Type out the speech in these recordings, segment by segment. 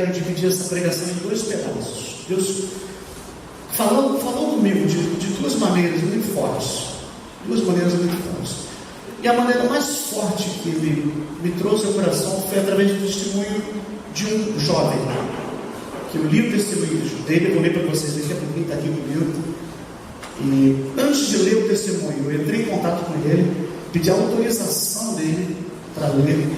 Quero dividir essa pregação em dois pedaços. Deus falou comigo de duas maneiras muito fortes. E a maneira mais forte que Ele me trouxe ao coração foi através do testemunho de um jovem, que eu li o testemunho dele. Eu vou ler para vocês daqui a pouquinho, está aqui comigo. E antes de ler o testemunho, eu entrei em contato com ele, pedi a autorização dele para ler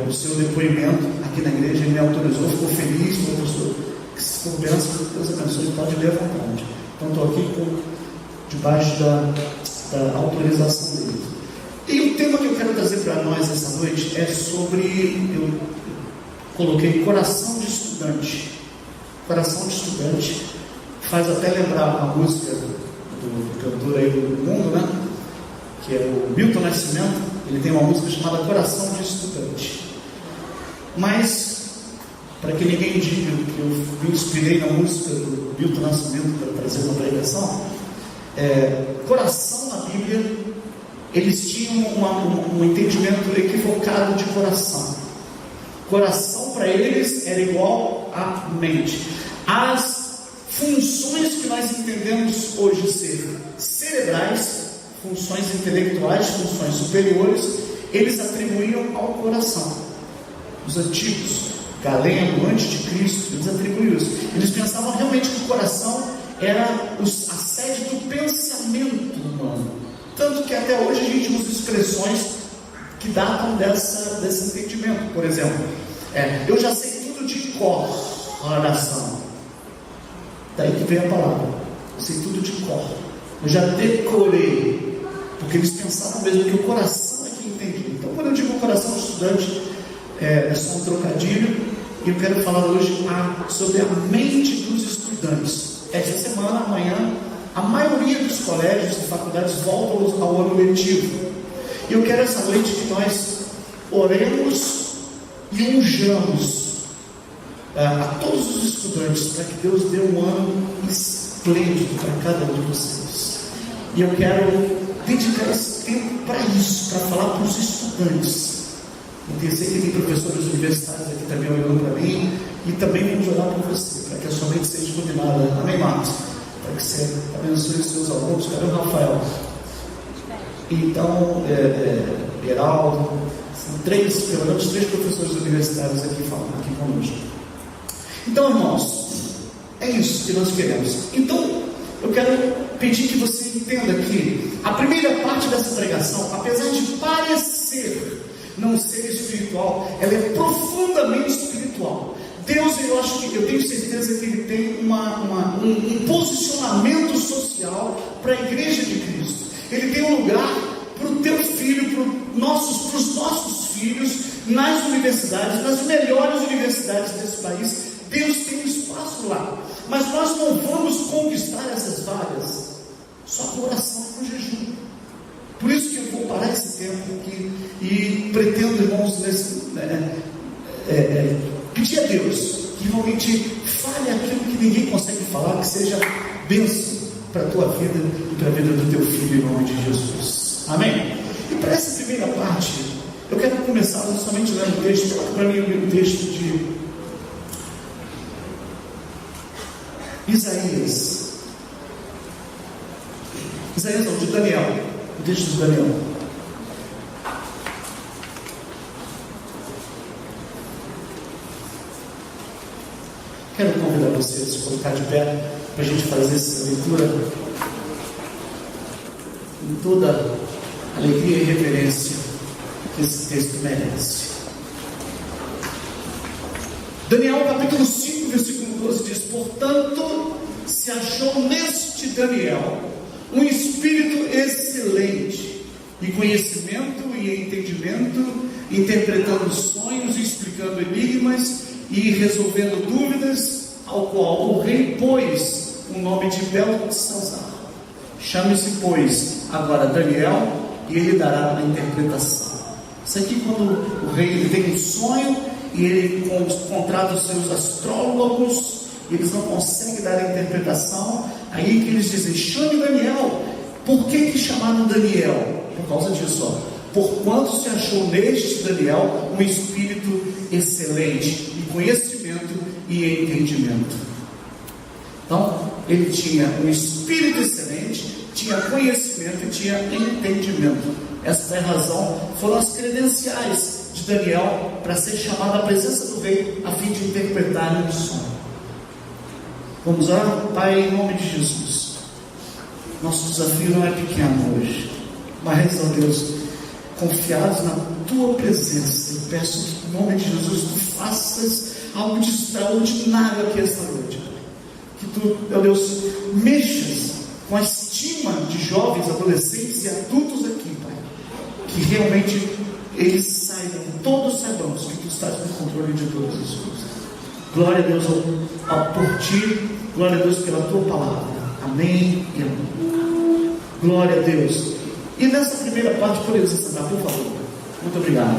o seu depoimento aqui na igreja. Ele me autorizou, ficou feliz, professor, que se for benção, Deus abençoe, pode ler à vontade. Então estou aqui debaixo da autorização dele. E o tema que eu quero trazer para nós essa noite é sobre, eu coloquei coração de estudante. Coração de estudante faz até lembrar uma música do cantor aí do mundo, né? Que é o Milton Nascimento. Ele tem uma música chamada Coração de Estudante. Mas, para que ninguém diga que eu me inspirei na música do Milton Nascimento para trazer uma pregação, coração na Bíblia, eles tinham um entendimento equivocado de coração. Coração para eles era igual a mente. As funções que nós entendemos hoje ser cerebrais, funções intelectuais, funções superiores, eles atribuíam ao coração. Os antigos, Galeno, antes de Cristo, eles atribuíam isso. Eles pensavam realmente que o coração era a sede do pensamento humano. Tanto que até hoje a gente usa expressões que datam desse entendimento. Por exemplo, eu já sei tudo de cor, oração. Daí que vem a palavra. Eu sei tudo de cor. Eu já decorei. Porque eles pensavam mesmo que o coração é que entendia. Então, quando eu digo coração de estudante, é só um trocadilho. E eu quero falar hoje sobre a mente dos estudantes. Esta semana, amanhã, a maioria dos colégios e faculdades voltam ao ano letivo. E eu quero essa noite que nós oremos e unjamos a todos os estudantes, para que Deus dê um ano esplêndido para cada um de vocês. E eu quero dedicar esse tempo para isso, para falar para os estudantes. Eu sei que tem professores universitários aqui também olhando para mim, e também vamos orar por você, para que a sua mente seja iluminada. Amém, Marcos? Para que você abençoe os seus alunos. Cadê o Rafael? Então, Geraldo, são pelo menos três professores universitários aqui falando aqui conosco. Então, irmãos, é isso que nós queremos. Então, eu quero pedir que você entenda que a primeira parte dessa pregação, apesar de parecer não ser espiritual, ela é profundamente espiritual. Deus, eu tenho certeza que Ele tem um posicionamento social para a igreja de Cristo. Ele tem um lugar para o teu filho, para os nossos filhos, nas universidades, nas melhores universidades desse país. Deus tem um espaço lá. Mas nós não vamos conquistar essas vagas só com oração e com jejum. Por isso que eu vou parar esse tempo aqui e pretendo, irmãos, pedir a Deus que realmente fale aquilo que ninguém consegue falar, que seja bênção para a tua vida e para a vida do teu filho, em nome de Jesus. Amém? E para essa primeira parte, eu quero começar justamente lendo o texto. Coloca para mim o texto de Isaías não, de Daniel. O texto de Daniel. Quero convidar você a se colocar de pé para a gente fazer essa leitura com toda a alegria e reverência que esse texto merece. Daniel capítulo 5, versículo 12 diz: portanto, se achou neste Daniel um espírito excelente, e conhecimento e entendimento, interpretando sonhos e explicando enigmas e resolvendo dúvidas, ao qual o rei pôs o nome de Beltesazar. Chame-se, pois, agora Daniel, e ele dará a interpretação. Isso aqui, quando o rei ele tem um sonho e ele contrata os seus astrólogos, eles não conseguem dar a interpretação, aí que eles dizem: chame Daniel. Por que chamaram Daniel? Por causa disso, porquanto se achou neste Daniel um espírito excelente, e conhecimento e entendimento. Então, ele tinha um espírito excelente, tinha conhecimento e tinha entendimento. Essa é a razão, foram as credenciais de Daniel para ser chamado à presença do rei, a fim de interpretar um sonho. Vamos orar? Pai, em nome de Jesus, nosso desafio não é pequeno hoje, mas, ó Deus, confiados na Tua presença, eu peço que, em nome de Jesus, Tu faças algo de extraordinário aqui esta noite. Que Tu, ó Deus, mexas com a estima de jovens, adolescentes e adultos aqui, Pai. Que realmente eles saibam, todos saibamos que Tu estás no controle de todas as coisas. Glória a Deus por Ti, glória a Deus pela Tua palavra. Amém e amém. Glória a Deus. E nessa primeira parte, por exemplo, sentar, por favor. Muito obrigado.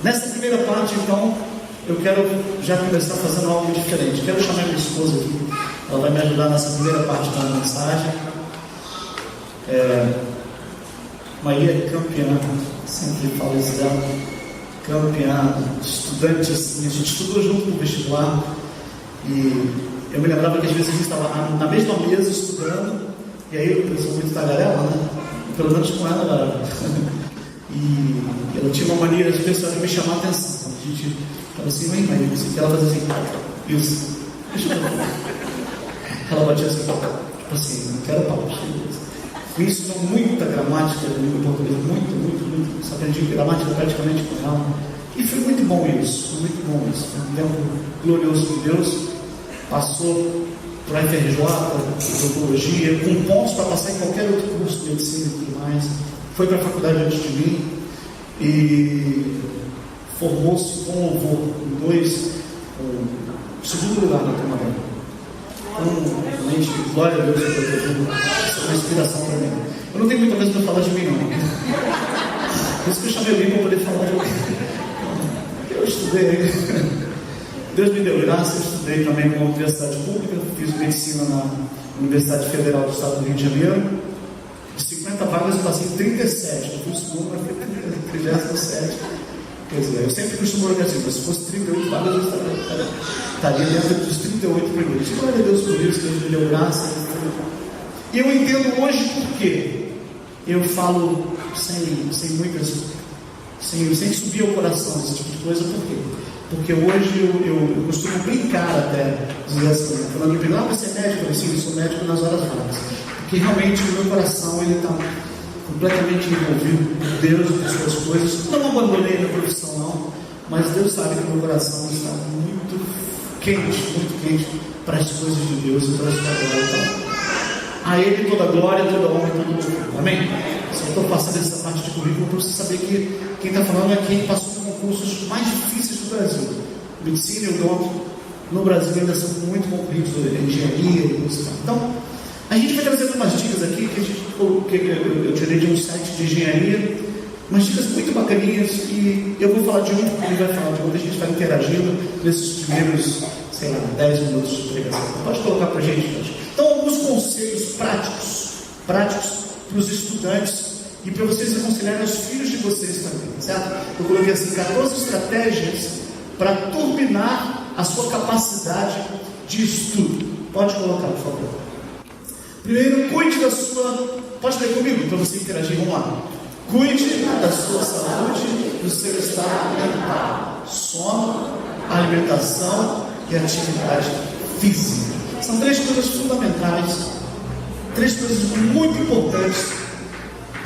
Nessa primeira parte, então, eu quero já começar fazendo algo diferente. Quero chamar minha esposa aqui. Ela vai me ajudar nessa primeira parte da mensagem. Maria é campeã, sempre falo isso dela. Campeã, estudante assim. A gente estudou junto no vestibular. E eu me lembrava que às vezes a gente estava na mesma mesa estudando. E aí eu sou muito tagarela, né? Pelo menos com ela era. E ela tinha uma maneira especial de me chamar a atenção. A gente falava assim, mãe, que ela fazia assim, isso, deixa eu ver. Ela batia assim, tipo assim, não quero papo. Me ensinou muita gramática da língua portuguesa, muito. Só aprendi gramática praticamente com ela. E foi muito bom isso, Foi um tempo glorioso de Deus. Passou para a FRJ, odontologia, com pontos para passar em qualquer outro curso de medicina e tudo mais. Foi para a faculdade antes de mim e formou-se com louvor em segundo lugar na turma dela. Então, realmente, glória a Deus, isso é uma inspiração para mim. Eu não tenho muita coisa para falar de mim, não. Por isso que eu chamei alguém para poder falar de mim. Eu estudei. Deus me deu graça, eu estudei também numa universidade pública, fiz medicina na Universidade Federal do Estado do Rio de Janeiro. De 50 vagas eu passei em 37, eu fui segundo, mas fui 37. Quer dizer, eu sempre costumo olhar assim, se fosse 38 vagas eu estaria dentro dos 38 primeiros. Glória a Deus por isso, Deus me deu graça. E eu entendo hoje por quê. Eu falo sem subir ao coração esse tipo de coisa, por quê? Porque hoje eu costumo brincar até, dizer assim, falando de brincar, você é médico? Sim, eu sou médico nas horas vagas. Porque realmente o meu coração está completamente envolvido por Deus, por suas coisas. Não abandonei a profissão não, mas Deus sabe que o meu coração está muito quente para as coisas de Deus e para a sua glória. Então, a Ele toda glória, toda honra e todo louvor. Amém? Só estou passando essa parte de currículo para você saber que quem está falando é quem passou por concursos mais difíceis do Brasil. Medicina e odonto no Brasil ainda são muito concorridos, engenharia e música. Então, a gente vai trazer algumas dicas aqui que eu tirei de um site de engenharia, umas dicas muito bacaninhas, e eu vou falar de um, ele vai falar de outro, a gente vai interagindo nesses primeiros, 10 minutos de pregação. Pode colocar para a gente. Então, alguns conselhos práticos para os estudantes e para vocês aconselharem os filhos de vocês também, certo? Eu coloquei assim, 14 estratégias para turbinar a sua capacidade de estudo. Pode colocar, por favor. Primeiro, cuide da sua... Pode ler comigo para você interagir, vamos lá. Cuide da sua saúde, do seu estado mental, sono, alimentação e atividade física. São 3 coisas fundamentais, 3 coisas muito importantes,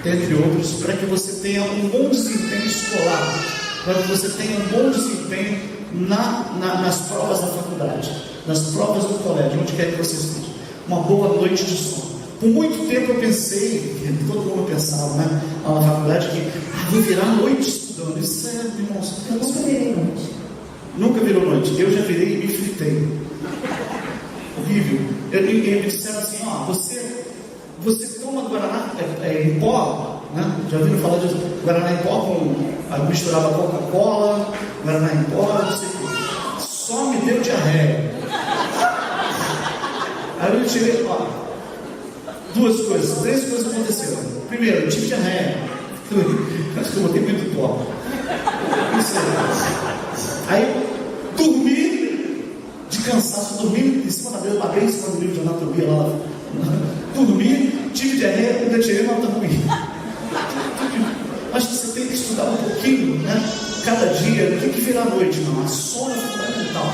dentre outros, para que você tenha um bom desempenho escolar, para que você tenha um bom desempenho nas provas da faculdade, nas provas do colégio, onde quer que você esteja. Uma boa noite de sono. Por muito tempo eu pensei, todo mundo pensava, né, lá na faculdade, que vou virar noite estudando. Isso é, irmãos. Eu nunca virei noite. Nunca virou noite. Eu já virei e me fritei. Horrível. Eles me disseram assim, você toma Guaraná em pó, né? Já ouviram falar disso? Guaraná em pó, aí misturava Coca-Cola, Guaraná em pó, não sei o que. Só me deu diarreia. Aí eu tirei, 3 coisas aconteceram. Primeiro, eu tive diarreia, Acho que eu botei muito pó. Isso aí, dormi de cansaço, dormi em cima da mesa, paguei em cima do livro de anatomia lá. Dormi, tive diarreia, ainda tirei nota ruim. Mas você tem que estudar um pouquinho, né? Cada dia, tem que virar à noite, não. A sono é fundamental.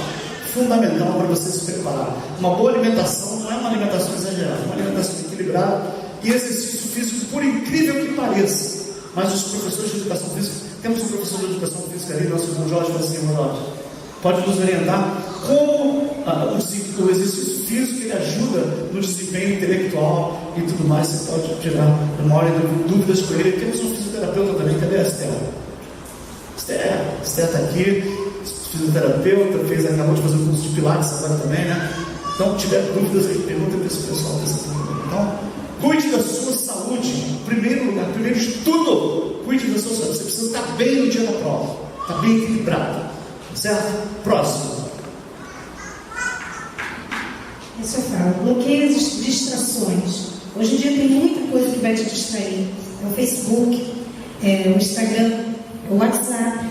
Fundamental para você se preparar. Uma boa alimentação não é uma alimentação exagerada, é uma alimentação equilibrada e exercício físico, por incrível que pareça. Mas os professores de educação física, temos um professor de educação física ali, nosso irmão Jorge, pode nos orientar como o exercício físico ele ajuda no desempenho intelectual e tudo mais. Você pode tirar uma hora de dúvidas com ele. Temos um fisioterapeuta também, cadê a Estela? Estela está aqui, fisioterapeuta, acabou de fazer um curso de Pilates agora também, né? Então, se tiver dúvidas aí, pergunta para esse pessoal. Então, cuide da sua saúde, em primeiro lugar, primeiro de tudo, cuide da sua saúde. Você precisa estar bem no dia da prova, estar bem equilibrado, certo? Próximo. Isso eu falo, bloqueie as distrações. Hoje em dia tem muita coisa que vai te distrair. É o Facebook, é o Instagram, é o WhatsApp,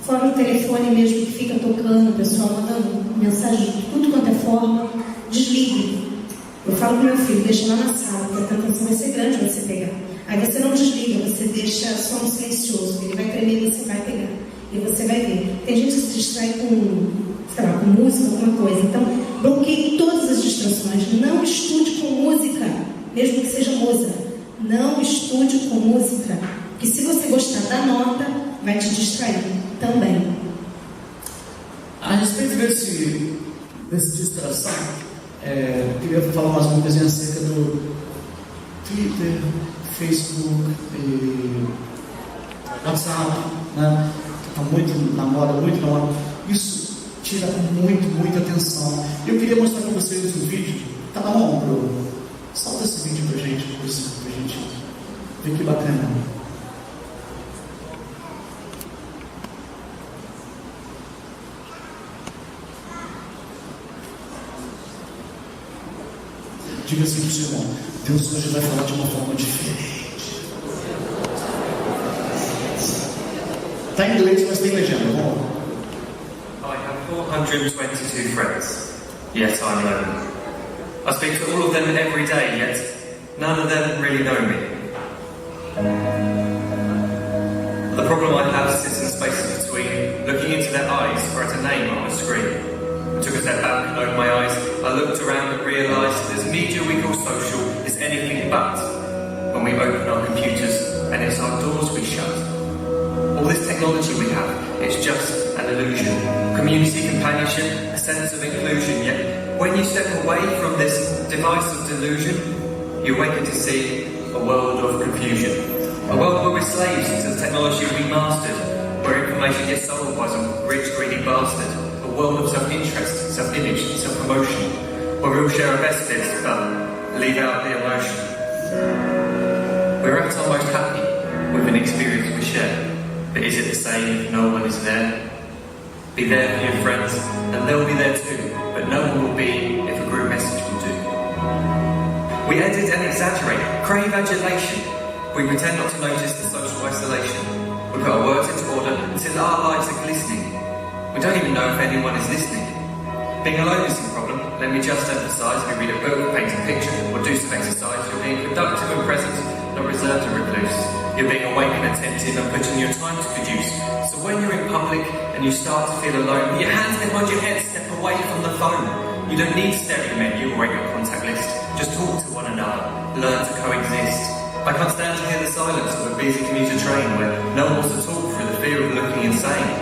fora o telefone mesmo que fica tocando, o pessoal mandando mensagem de tudo quanto é forma. Desligue. Eu falo para o meu filho, deixa lá na sala, porque a tentação vai ser grande você pegar. Aí você não desliga, você deixa só no silencioso, ele vai tremer e você vai pegar. E você vai ver. Tem gente que se distrai com, sei lá, com música, alguma coisa. Então, bloqueie todas as distrações. Não estude com música, mesmo que seja Mozart. Não estude com música, porque se você gostar da nota, vai te distrair também. A respeito desse distração, queria falar mais uma coisinha acerca do Twitter, Facebook e WhatsApp, né? Está muito na moda. Isso tira muita atenção. Eu queria mostrar para vocês um vídeo. Tá na mão, Bruno? Solta esse vídeo pra gente ver que bacana. Diga assim para o seu irmão: Deus hoje vai falar de uma forma diferente. Está em inglês, mas tem legenda. Vamos lá. I have 422 friends, yet I'm alone. I speak to all of them every day, yet none of them really know me. The problem I have sits in the spaces between looking into their eyes or at a name on a screen. I took a step back and opened my eyes. I looked around and realised this media we call social is anything but when we open our computers and it's our doors we shut. All this technology we have, it's just an illusion. Community, companionship, a sense of inclusion. Yet when you step away from this device of delusion, you awaken to see a world of confusion. A world where we're slaves to the technology we mastered, where information gets sold by some rich, greedy bastard. A world of self-interest, self-image, self-promotion, where we all share our best bits but leave out the emotion. We're at our most happy with an experience we share. But is it the same if no one is there? Be there for your friends, and they'll be there too, but no one will be if a group message will do. We edit and exaggerate, crave adulation. We pretend not to notice the social isolation. We put our words into order until our lives are glistening. We don't even know if anyone is listening. Being alone is the problem. Let me just emphasise, if you read a book, paint a picture, or do some exercise, you're being productive and present, not reserved and recluse. You're being awake and attentive and putting your time to good use. So when you're in public and you start to feel alone, put your hands behind your head, step away from the phone. You don't need stereo menu or your contact list. Just talk to one another. Learn to coexist. I can't stand to hear the silence of a busy commuter train where no one wants to talk through the fear of looking insane.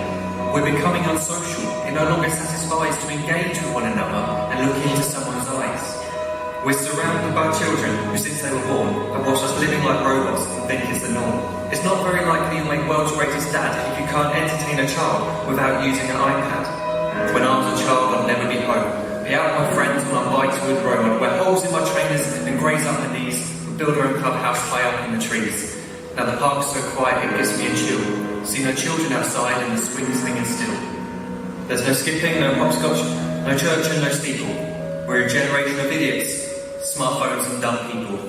We're becoming unsocial. It no longer satisfies to engage with one another and look into someone's eyes. We're surrounded by children who, since they were born, have watched us living like robots and think it's the norm. It's not very likely you'll make world's greatest dad if you can't entertain a child without using an iPad. When I was a child, I'd never be home. Be out with my friends on our bikes with Rome. I'd wear holes in my trainers and graze up my knees. We'd build our own clubhouse high up in the trees. Now the park's so quiet it gives me a chill. See no children outside and the swings singing still. There's no skipping, no hopscotch, no church and no steeple. We're a generation of idiots, smartphones and dumb people.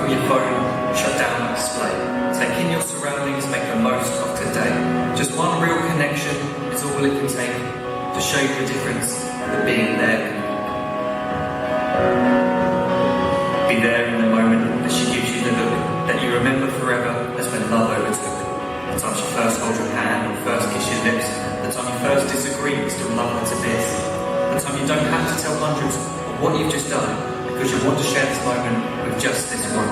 from your phone, shut down the display. Take in your surroundings, make the most of today. Just one real connection is all it can take to show you the difference that being there can make. Be there in the moment that she gives you the look that you remember forever as when love overtook. The time she first holds your hand or first kiss your lips. The time you first disagree but still love her to bits. The time you don't have to tell hundreds of what you've just done because you want to share this moment with just this one.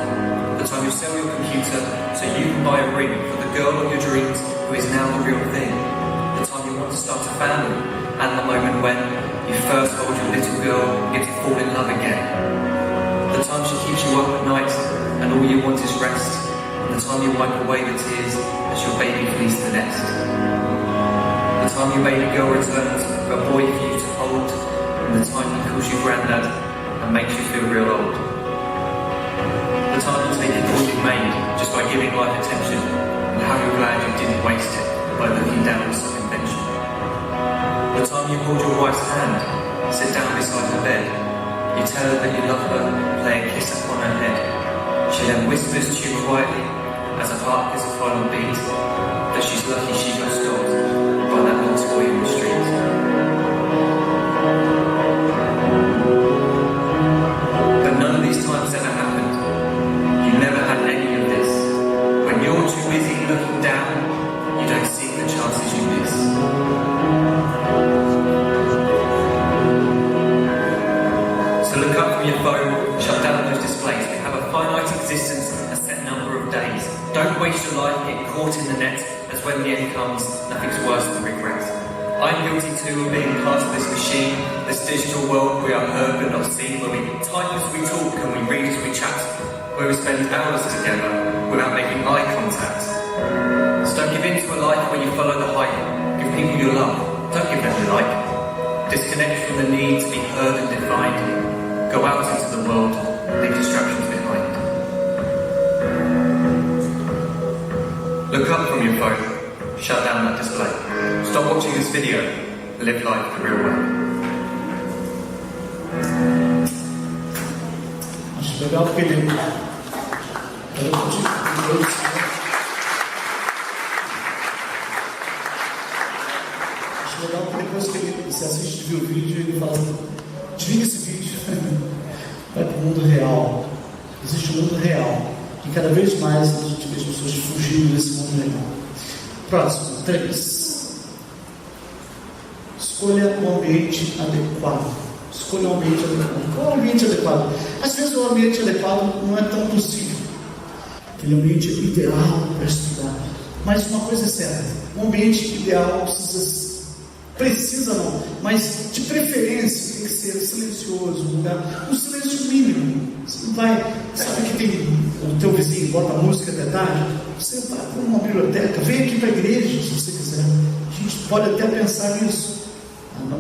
The time you sell your computer so you can buy a ring for the girl of your dreams who is now the real thing. The time you want to start a family and the moment when you first hold your little girl and get to fall in love again. The time she keeps you up at night and all you want is rest. And the time you wipe away the tears as your baby flees the nest. The time your baby girl returns for a boy for you to hold. And the time he calls you granddad and makes you feel real old. The time you take all you've made just by giving life attention and how you're glad you didn't waste it by looking down on some invention. The time you hold your wife's hand, sit down beside her bed. You tell her that you love her, play a kiss upon her head. She then whispers to you quietly as her heart gives a final beat that she's lucky she got stopped by that little toy in the street. But none of these times ever happened. You never had any of this. When you're too busy looking down, you don't see the chances you miss. So look up from your phone, shut down those displays. We have a finite existence, a set number of days. Don't waste your life getting caught in the net, as when the end comes, nothing's worse than regret. I'm guilty too of being part of this machine, this digital world we are heard but not seen, where we type as we talk and we read as we chat, where we spend hours together without making eye contact. So don't give in to a life where you follow the hype. Give people your love, don't give them your like. Disconnect from the need to be heard and defined. Go out into the world, leave distractions behind. Look up from your phone, shut down that display. Stop watching this video, live life the real way. Acho legal porque ele... Acho legal porque depois que você assiste e vê o vídeo, ele fala: desliga esse vídeo, vai para o mundo real. Existe um mundo real. E cada vez mais a gente vê as pessoas fugindo desse mundo real. Próximo, 3. Escolha o ambiente adequado. Escolha o ambiente adequado. Qual é o ambiente adequado? Às vezes o ambiente adequado não é tão possível. Aquele ambiente ideal para estudar. Mas uma coisa é certa: o ambiente ideal precisa não, mas de preferência tem que ser silencioso, um silêncio mínimo. Você não vai, sabe que tem o teu vizinho bota música até tarde, você vai para uma biblioteca, vem aqui para a igreja se você quiser. A gente pode até pensar nisso.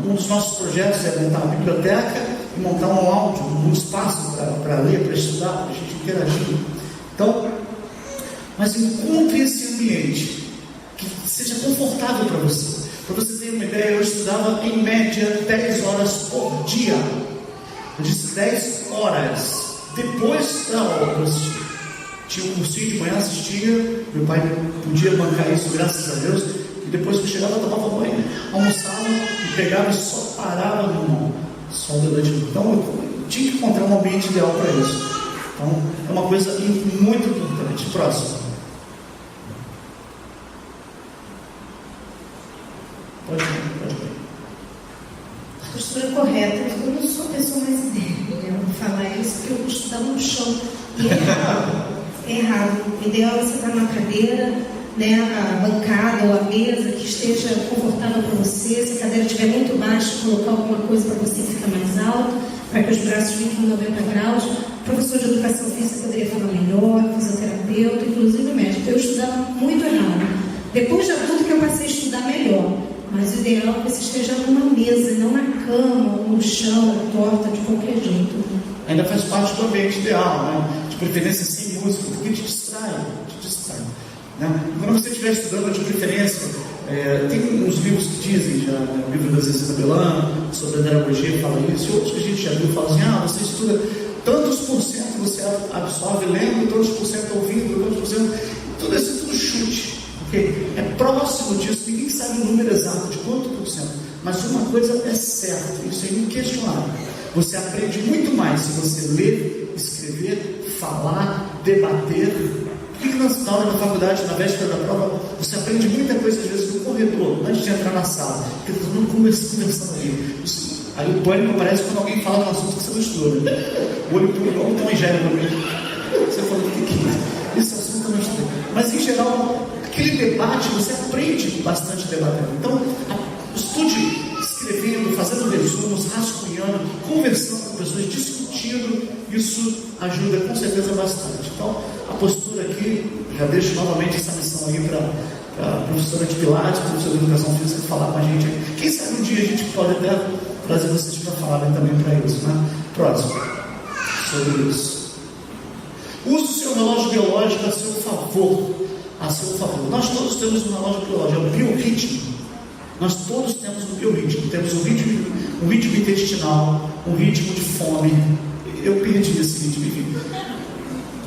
Um dos nossos projetos é montar uma biblioteca e montar um áudio, um espaço para ler, para estudar, para a gente interagir. Então, mas encontre esse ambiente que seja confortável para você. Para você ter uma ideia, eu estudava em média 10 horas por dia. Eu disse 10 horas. Depois da aula eu assistia. Tinha um cursinho de manhã, assistia. Meu pai podia bancar isso, graças a Deus. E depois que eu chegava, eu tomava banho, almoçava e pegava e só parava no irmão. Só de noite. Então eu tinha que encontrar um ambiente ideal para isso. Então é uma coisa muito importante. Próximo. Pode ir. A postura correta. Eu não sou a pessoa mais ideal. Eu vou falar isso porque eu vou estudar no chão. E é errado. É errado. O ideal é você estar numa cadeira, né, a bancada ou a mesa que esteja confortável para você. Se a cadeira estiver muito baixa, colocar alguma coisa para você ficar mais alto, para que os braços fiquem 90 graus. O professor de educação física poderia falar melhor, fisioterapeuta, inclusive médico. Eu estudava muito errado. Depois de adulto que eu passei a estudar melhor. Mas o ideal é que você esteja numa mesa, não na cama, ou no chão, torta, de qualquer jeito. Ainda faz parte do ambiente ideal, né? De preferência sem música, porque te distrai. Né? Quando você estiver estudando, de preferência, tem uns livros que dizem, já, o livro da Zezina Belan, sobre a andragogia, fala isso, e outros que a gente já viu, falam assim: você estuda tantos por cento você absorve lendo, tantos por cento ouvindo, tantos por cento, tudo isso é tudo chute, ok? É próximo disso, ninguém sabe o número exato de quanto por cento, mas uma coisa é certa, isso é inquestionável, você aprende muito mais se você ler, escrever, falar, debater. Por que na hora da faculdade, na véspera da prova, você aprende muita coisa às vezes no corredor, antes de entrar na sala, porque todo mundo conversando ali. Aí o pânico aparece quando alguém fala no assunto que você não estudou, né? O olho puro igual um Tom e Jerry no meio. Você fala, o que é? Esse assunto eu não estudei. Mas em geral, aquele debate, você aprende bastante debatendo. Então, estude escrevendo, fazendo resumos, rascunhando, conversando com pessoas, discutindo, isso ajuda com certeza bastante. Então, a postura aqui, já deixo novamente essa missão aí para a professora de Pilates, professora de Educação Física, falar com a gente. Quem sabe um dia a gente pode até trazer vocês para falarem também para isso, né? Próximo, sobre isso. Use o seu relógio biológico a seu favor. A seu favor. Nós todos temos um relógio biológico, é o biorritmo. Nós todos temos um biorritmo. Temos um ritmo intestinal, um ritmo de fome. Eu perdi esse ritmo, enfim.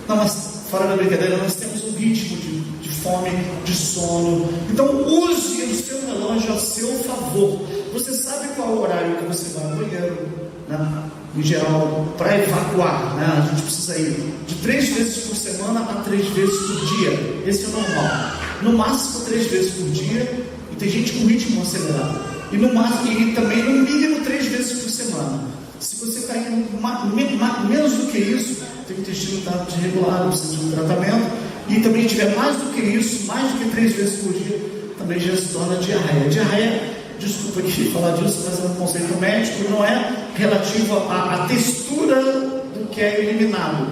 Não, mas fora da brincadeira, nós temos um ritmo de fome, de sono. Então, use o seu relógio a seu favor. Você sabe qual é o horário que você vai ao banheiro, né? Em geral, para evacuar, né? A gente precisa ir de 3 vezes por semana a 3 vezes por dia. Esse é o normal. No máximo 3 vezes por dia, e tem gente com ritmo acelerado. E no máximo, e também no mínimo 3 vezes por semana. Se você está indo menos do que isso, teu intestino está desregulado, precisa de um tratamento. E também tiver mais do que isso, mais do que 3 vezes por dia, também já se torna diarreia. Diarreia, desculpa aqui falar disso, mas é um conceito médico, não é relativo à textura do que é eliminado.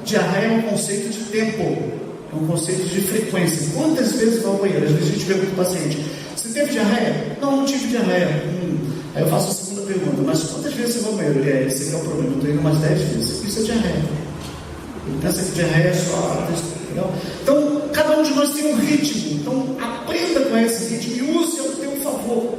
Diarreia é um conceito de tempo, é um conceito de frequência. Quantas vezes vai ao banheiro? Às vezes a gente pergunta para o paciente: você teve diarreia? Não tive diarreia. Aí eu faço a segunda pergunta: mas quantas vezes você vai ao banheiro? Esse aqui é o problema, eu estou indo umas 10 vezes. Isso é diarreia. Ele pensa que diarreia é só a textura. Então, cada um de nós tem um ritmo. Então, aprenda com esse ritmo e use ao teu favor.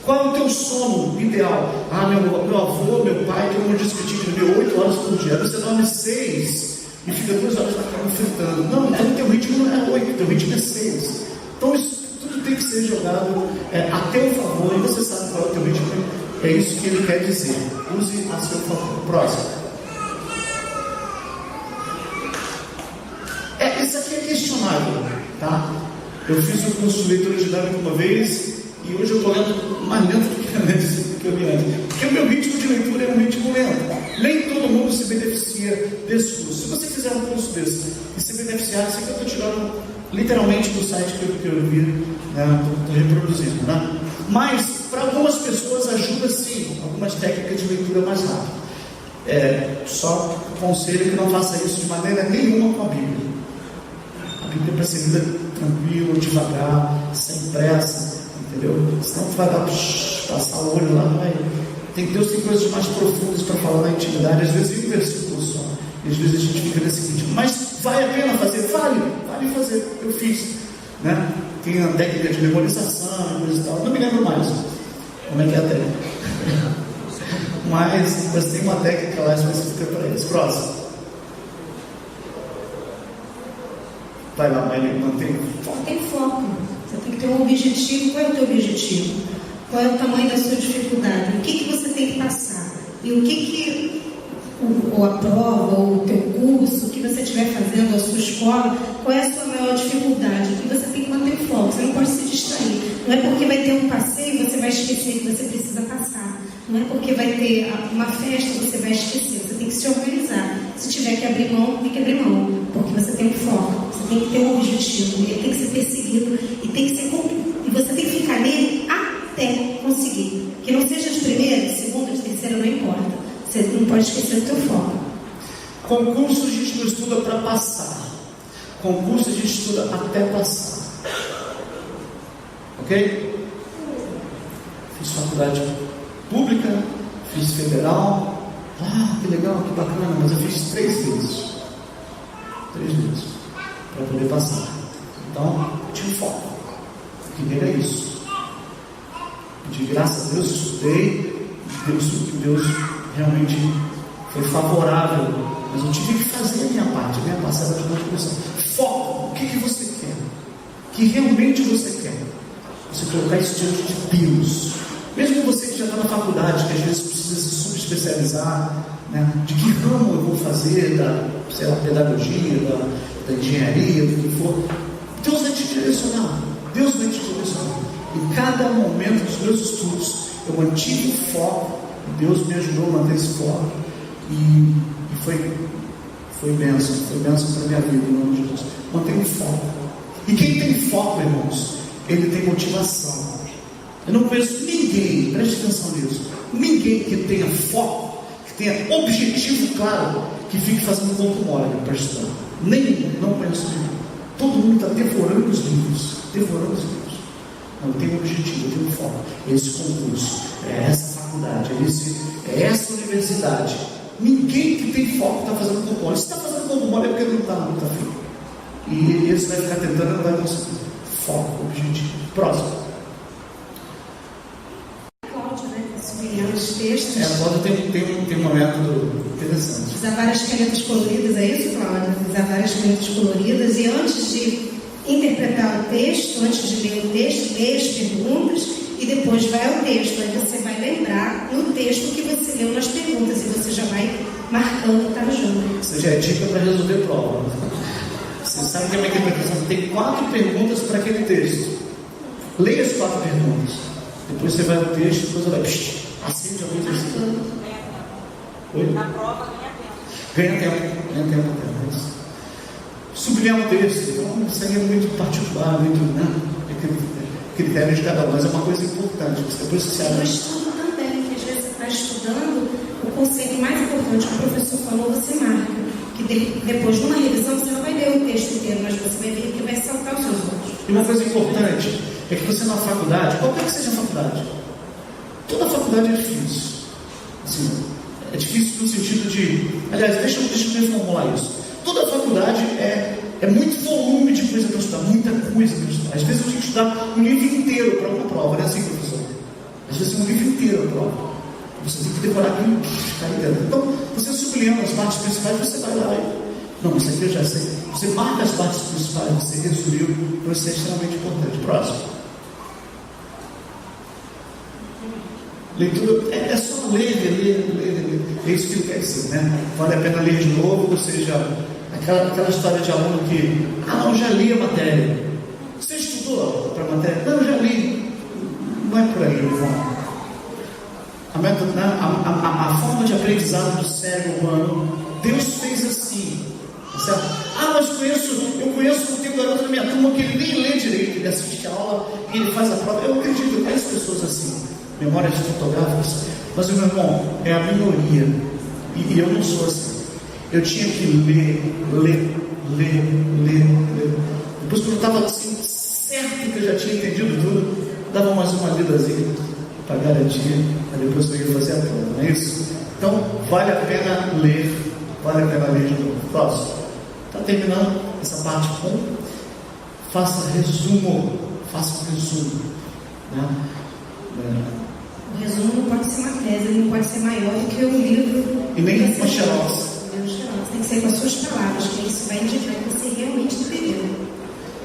Qual é o teu sono ideal? Meu avô, meu pai, todo mundo disse que tinha que dormir 8 horas por dia. Você dorme 6 e fica 2 horas na cama fritando. Não, então o teu ritmo não é 8, o teu ritmo é 6. Então isso tudo tem que ser jogado a teu favor, e você sabe qual é o teu ritmo. É isso que ele quer dizer. Use a seu favor. Próximo. Isso aqui é questionável, tá? Eu fiz um curso de leitura dinâmica uma vez, e hoje eu estou lendo mais lento do que eu li antes. Porque o meu ritmo de leitura é um ritmo lento. Nem todo mundo se beneficia desse curso. Se você fizer um curso desse e se beneficiar, isso aqui eu estou tirando literalmente do site que eu vi, né? Estou reproduzindo, né? Mas, para algumas pessoas ajuda sim, algumas técnicas de leitura mais rápido. Só conselho que não faça isso de maneira nenhuma com a Bíblia. A Bíblia é para ser lida tranquilo, devagar, sem pressa, entendeu? Senão tu vai dar passar o olho lá, vai. Deus tem coisas mais profundas para falar na intimidade, às vezes em um versículo só, e às vezes a gente fica nesse ritmo. Mas vale a pena fazer? Vale fazer, eu fiz, né? Tem a técnica de memorização e coisa e tal, não me lembro mais como é que é a técnica. Mas tem uma técnica lá específica para isso. Próximo. Vai lá, mantém foco. Tem foco. Você tem que ter um objetivo. Qual é o teu objetivo? Qual é o tamanho da sua dificuldade? O que você tem que passar? E o que ou a prova, ou o teu curso, o que você estiver fazendo, a sua escola, qual é a sua maior dificuldade? E você tem que manter foco. Você não pode se distrair. Não é porque vai ter um passeio você vai esquecer que você precisa passar. Não é porque vai ter uma festa você vai esquecer. Você tem que se organizar. Se tiver que abrir mão, tem que abrir mão. Porque você tem um foco. Você tem que ter um objetivo. Ele tem que ser perseguido e tem que ser cumprido. E você tem que ficar nele até conseguir. Que não seja de primeira, de segunda, de terceira, não importa. Você não pode esquecer do teu foco. Concurso a gente não estuda para passar. Concurso a gente estuda até passar. Ok? Fiz faculdade pública, fiz federal. Que legal, que bacana, mas eu fiz 3 vezes. 3 vezes. Para poder passar. Então, tinha foco. O primeiro é isso. De graças a Deus, estudei. Deus realmente foi favorável mas eu tive que fazer a minha parte era de multiplicação. Foco, o que você quer? O que realmente você quer? Você colocar isso diante de Deus. Mesmo você que já está na faculdade, que às vezes precisa se subespecializar, né? De que ramo eu vou fazer, da pedagogia, da engenharia, do que for, Deus vai te direcionar. Deus vai te direcionar. Em cada momento dos meus estudos, eu mantive o foco. Deus me ajudou a manter esse foco. E foi bênção para a minha vida, em nome de Jesus. Mantenha o foco. E quem tem foco, irmãos, ele tem motivação. Eu não conheço ninguém, preste atenção nisso, ninguém que tenha foco, que tenha objetivo claro, que fique fazendo ponto mole para estudar. Nenhum, não conheço ninguém. Todo mundo está devorando os livros. Não, eu tenho um objetivo, eu tenho um foco. Esse concurso, é essa faculdade, é essa universidade. Ninguém que tem foco está fazendo ponto mole. Se está fazendo ponto mole é porque não está afim. E esse vai ficar tentando e não vai conseguir. Foco, objetivo. Próximo. Os textos. Cláudia tem um método interessante. Usar várias canetas coloridas, é isso, Cláudia? Usar várias canetas coloridas e antes de interpretar o texto, antes de ler o texto, ler as perguntas e depois vai ao texto. Aí você vai lembrar no texto que você leu nas perguntas e você já vai marcando o que está junto. Isso já é dica para resolver prova. Você sabe que é uma interpretação. Tem 4 perguntas para aquele texto. Leia as 4 perguntas. Depois você vai ao texto e depois você vai. Acende a luz assim. Oi? Na prova ganha tempo. Sublinhar o texto. Então, isso aí é muito particular, muito, né? Critério de cada um, mas é uma coisa importante. Depois você Eu estudo também, que às vezes você está estudando, o conceito mais importante que o professor falou, você marca. Que depois, numa revisão, você não vai ler o texto inteiro, mas você vai ver que vai saltar os seus olhos. E uma coisa importante é que você na faculdade, qualquer que seja a faculdade, toda faculdade é difícil. Assim, é difícil no sentido de... Aliás, deixa eu reformular isso. Toda faculdade é muito volume de coisa para estudar, muita coisa para estudar. Às vezes eu tinha que estudar um livro inteiro para uma prova, não é assim, professor? Às vezes um livro inteiro para prova. Você tem que decorar aquilo que está aí dentro. Então, você sublinhando as partes principais, você vai lá e... Não, isso aqui eu já sei. Você marca as partes principais, você resumiu, então isso é extremamente importante. Próximo. Leitura, é só ler. É isso que ele quer dizer, né? Vale a pena ler de novo, ou seja, aquela história de aluno que, não, já li a matéria. Você estudou para a matéria? Não, já li. Não é por aí, irmão. A forma de aprendizado do cérebro humano, Deus fez assim. Certo? Mas eu conheço um garoto na minha turma que ele nem lê direito, ele assiste a aula e ele faz a prova. Eu acredito, eu conheço pessoas assim. Memórias fotográficas, mas o meu irmão é a minoria, e eu não sou assim. Eu tinha que ler. Depois, quando eu estava assim, certo que eu já tinha entendido tudo, dava mais uma lidazinha para garantir, para depois eu ia fazer a prova, não é isso? Então, vale a pena ler de novo. Próximo. Está terminando essa parte com faça um resumo, né? O resumo não pode ser uma tese, ele não pode ser maior do que um livro. E nem uma xerox. Tem que ser com as suas palavras, que isso vai indicar que você realmente entendeu.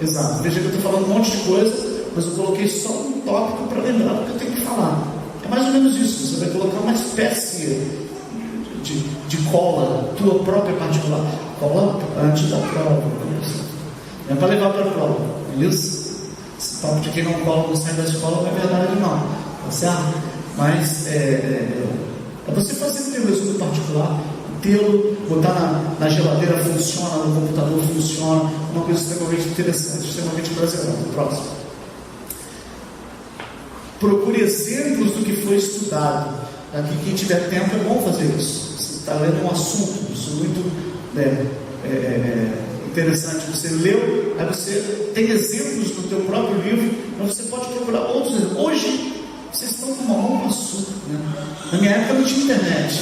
Exato. Veja que eu estou falando um monte de coisa, mas eu coloquei só um tópico para lembrar do que eu tenho que falar. É mais ou menos isso. Você vai colocar uma espécie de cola, tua própria particular. Cola antes da prova. É para levar para a prova. Beleza? Esse papo de quem não cola não sai da escola não é verdade, não. Tá certo? Mas é você fazer o teu resumo particular, tê-lo, botar na geladeira, funciona, no computador funciona, uma coisa extremamente interessante, extremamente prazerosa. Próximo. Procure exemplos do que foi estudado. Aqui, quem tiver tempo, é bom fazer isso. Você está lendo um assunto, isso é muito interessante. Você leu, aí você tem exemplos no teu próprio livro, mas você pode procurar outros exemplos. Hoje, vocês estão com uma mão no açúcar, né? Na minha época não tinha internet.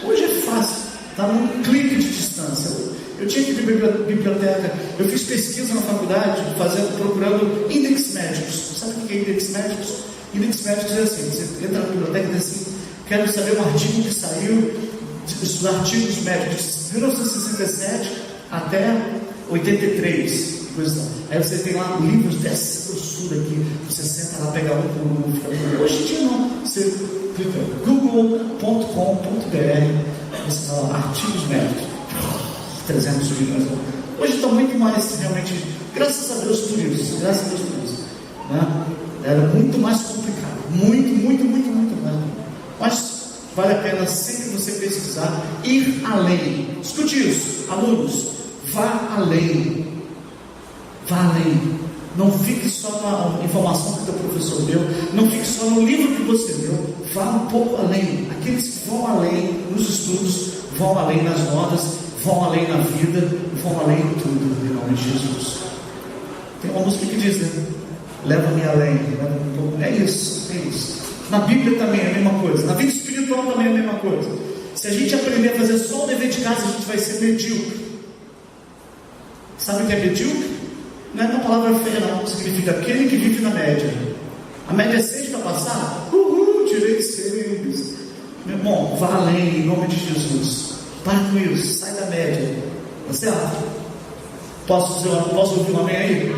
Hoje é fácil, está num clique de distância. Eu tinha que ir para a biblioteca, eu fiz pesquisa na faculdade, procurando índices médicos. Sabe o que é índices médicos? Índices médicos é assim, você entra na biblioteca e diz assim, quero saber um artigo que saiu, os artigos médicos, de 1967 até 83. Aí você tem lá livros dessa grossura aqui, você senta lá, pega um por um, fica tudo. Hoje em dia não, você clica google.com.br, você fala artigos médicos, 300 milhões. Hoje está muito mais, realmente, graças a Deus por isso, né? Era muito mais complicado, muito mais. Mas vale a pena sempre você pesquisar, ir além. Escute isso, alunos, vá além. Não fique só na informação que o teu professor deu, não fique só no livro que você deu, vá um pouco além. Aqueles que vão além nos estudos, vão além nas notas, vão além na vida, vão além em tudo, em nome de Jesus. Tem uma música que diz, né? Leva-me além, leva-me um pouco. É isso. Na Bíblia também é a mesma coisa, na vida espiritual também é a mesma coisa. Se a gente aprender a fazer só o dever de casa, a gente vai ser medíocre. Sabe o que é medíocre? Não é uma palavra feia, não. Significa aquele que vive na média. A média é 6 para passar? Tirei 6. Meu irmão, vá além em nome de Jesus. Para com isso, sai da média. Tá certo? Posso ouvir um amém aí?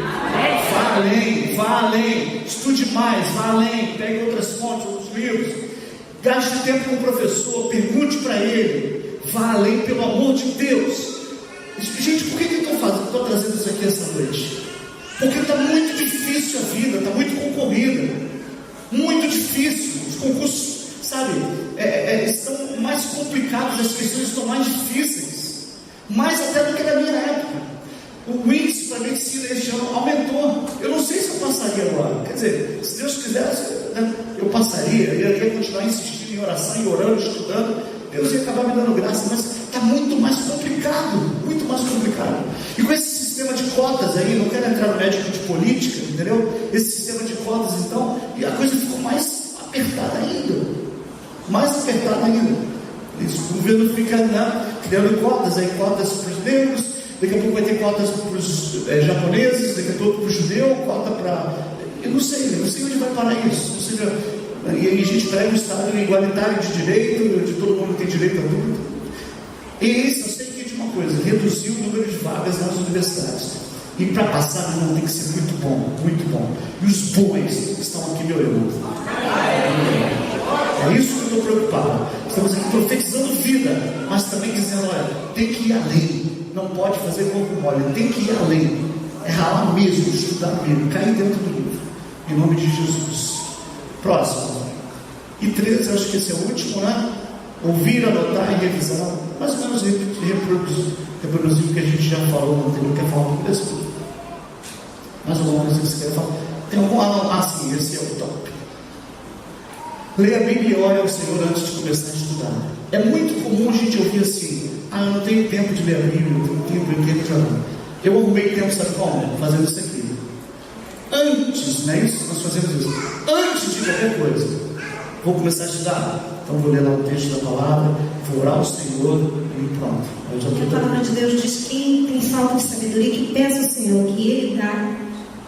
Vá além. Estude mais, vá além. Pegue outras fontes, outros livros. Gaste tempo com o professor, pergunte para ele. Vá além pelo amor de Deus. Gente, por que eu estou trazendo isso aqui essa noite? Porque está muito difícil a vida, está muito concorrida, muito difícil. Os concursos, sabe, estão mais complicados, as questões estão mais difíceis, mais até do que na minha época. O índice para medicina este ano aumentou. Eu não sei se eu passaria agora. Quer dizer, se Deus quisesse, né, eu passaria, eu ia continuar insistindo em oração, e orando, estudando. Deus ia acabar me dando graça, mas está muito mais complicado, muito mais complicado. E com esse sistema de cotas aí, não quero entrar no médico de política, entendeu? Esse sistema de cotas, então, e a coisa ficou mais apertada ainda. O governo fica criando cotas para os negros, daqui a pouco vai ter cotas para os japoneses, daqui a pouco para o judeu, cota para... Eu não sei onde vai parar isso. E aí a gente prega um Estado igualitário de direito, de todo mundo tem direito a tudo. E isso, eu sei que de uma coisa, reduzir o número de vagas nas universidades. E para passar, não tem que ser muito bom. E os bons estão aqui me olhando. É isso que eu estou preocupado. Estamos aqui profetizando vida, mas também dizendo, olha, tem que ir além. Não pode fazer corpo mole, tem que ir além. É ralar mesmo, estudar mesmo, cair dentro do livro. Em nome de Jesus. Próximo. E 13, eu acho que esse é o último, né? Ouvir, anotar e revisar. Mais ou menos reproduzir o que a gente já falou no anterior. Quer falar um pouco desse? Mais alguma coisa que você quer falar? Tem algum... sim, esse é o top. Leia a Bíblia e ore ao Senhor antes de começar a estudar. É muito comum a gente ouvir assim: eu não tenho tempo de ler a Bíblia, eu tenho tempo de orar. Eu arrumei tempo, sabe como? Fazendo isso aqui. Antes, não é isso? Nós fazemos isso. Antes de qualquer coisa, vou começar a estudar. Então vou ler lá o texto da palavra, vou orar ao Senhor e pronto. A palavra de Deus diz: quem tem falta de sabedoria, que peça ao Senhor, que Ele dá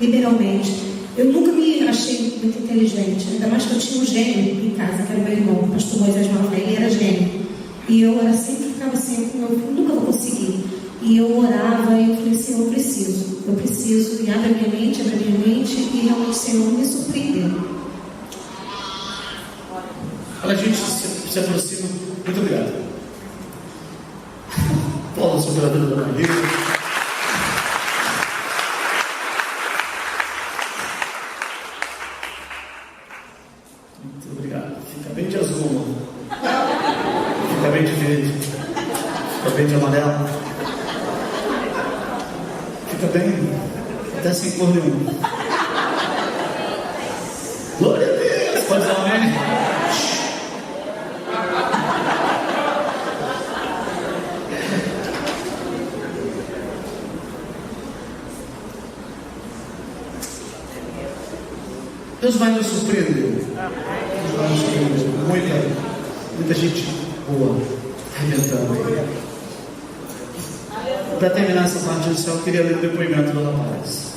liberalmente. Eu nunca me achei muito inteligente, ainda mais que eu tinha um gênio em casa, que era o meu irmão, o pastor Moisés Malafaia. Ele era gênio. E eu sempre ficava assim, eu nunca vou conseguir. E eu orava e eu falei assim: eu preciso, e abre a minha mente, e realmente o Senhor me surpreendeu. A gente se aproxima. Muito obrigado. Paula, sobradora da Maria. Muito obrigado. Fica bem de azul, fica bem de verde, fica bem de amarelo, fica bem até sem cor nenhuma. Glória a Deus. Pode dar um amém? Deus vai nos surpreender. Deus vai nos surpreender. Muita gente boa arrebentando. Para terminar essa parte inicial, eu queria ler o depoimento da Ana Paz.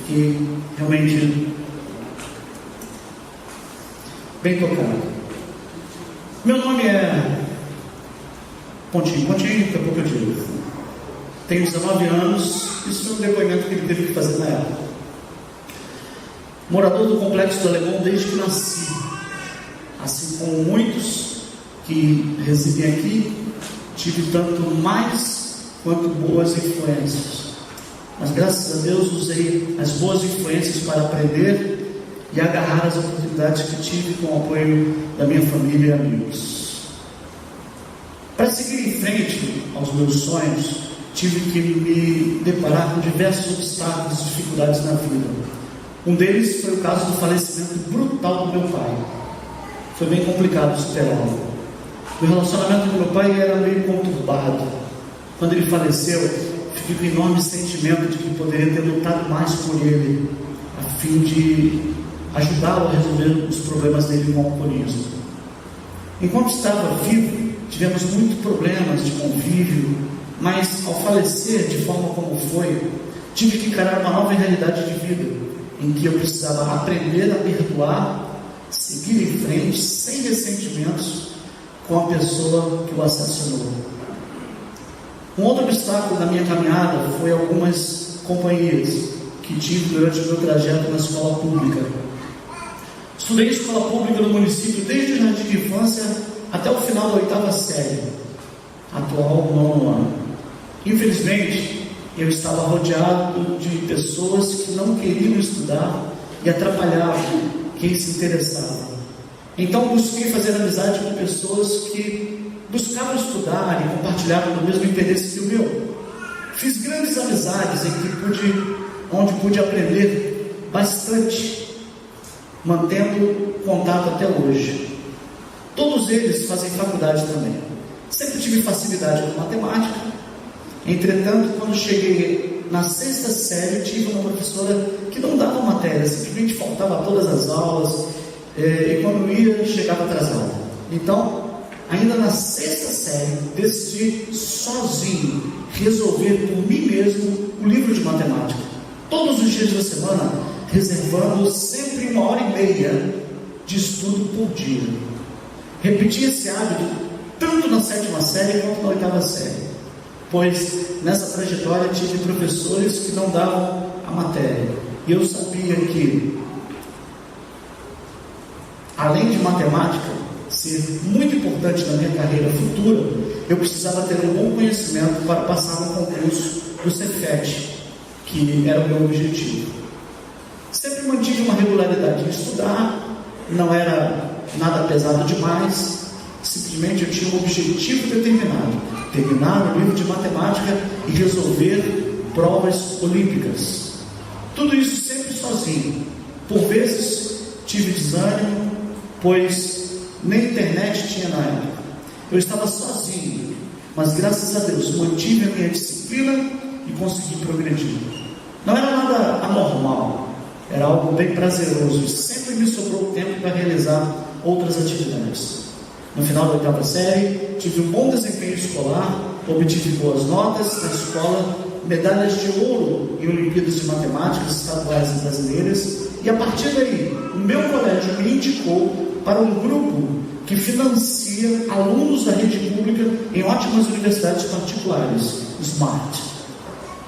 Fiquei realmente bem tocado. Meu nome é Pontinho, daqui a pouco eu digo. Tenho 19 anos, isso foi um depoimento que ele teve que fazer na época. Morador do Complexo do Alemão desde que nasci. Assim como muitos que residem aqui, tive tanto mais quanto boas influências. Mas graças a Deus usei as boas influências para aprender e agarrar as oportunidades que tive com o apoio da minha família e amigos. Para seguir em frente aos meus sonhos, tive que me deparar com diversos obstáculos e dificuldades na vida. Um deles foi o caso do falecimento brutal do meu pai. Foi bem complicado superá-lo. O relacionamento com meu pai era meio conturbado. Quando ele faleceu, fiquei com um enorme sentimento de que poderia ter lutado mais por ele, a fim de ajudá-lo a resolver os problemas dele com o alcoolismo. Enquanto estava vivo, tivemos muitos problemas de convívio, mas ao falecer de forma como foi, tive que encarar uma nova realidade de vida, em que eu precisava aprender a perdoar, seguir em frente, sem ressentimentos, com a pessoa que o assassinou. Um outro obstáculo na minha caminhada foi algumas companhias que tive durante o meu trajeto na escola pública. Estudei escola pública no município desde o jardim de infância até o final da 8ª série, atual 9º ano. Infelizmente, eu estava rodeado de pessoas que não queriam estudar e atrapalhavam quem se interessava. Então busquei fazer amizade com pessoas que buscavam estudar e compartilhavam o mesmo interesse que o meu. Fiz grandes amizades onde pude aprender bastante, mantendo contato até hoje. Todos eles fazem faculdade também. Sempre tive facilidade com matemática. Entretanto, quando cheguei na 6ª série, tive uma professora que não dava matéria, simplesmente faltava a todas as aulas, e quando ia, chegava atrasado. Então, ainda na 6ª série, decidi sozinho resolver por mim mesmo o livro de matemática. Todos os dias da semana, reservando sempre 1h30 de estudo por dia. Repeti esse hábito tanto na 7ª série quanto na 8ª série, pois nessa trajetória tive professores que não davam a matéria, e eu sabia que, além de matemática ser muito importante na minha carreira futura, eu precisava ter um bom conhecimento para passar no concurso do Cefet, que era o meu objetivo. Sempre mantive uma regularidade em estudar, não era nada pesado demais, simplesmente eu tinha um objetivo determinado: terminar o livro de matemática e resolver provas olímpicas. Tudo isso sempre sozinho. Por vezes tive desânimo, pois nem internet tinha na época. Eu estava sozinho, mas graças a Deus mantive a minha disciplina e consegui progredir. Não era nada anormal, era algo bem prazeroso, e sempre me sobrou tempo para realizar outras atividades. No final da 8ª série, tive um bom desempenho escolar, obtive boas notas na escola, medalhas de ouro em Olimpíadas de Matemáticas estaduais e brasileiras, e a partir daí, o meu colégio me indicou para um grupo que financia alunos da rede pública em ótimas universidades particulares, SMART.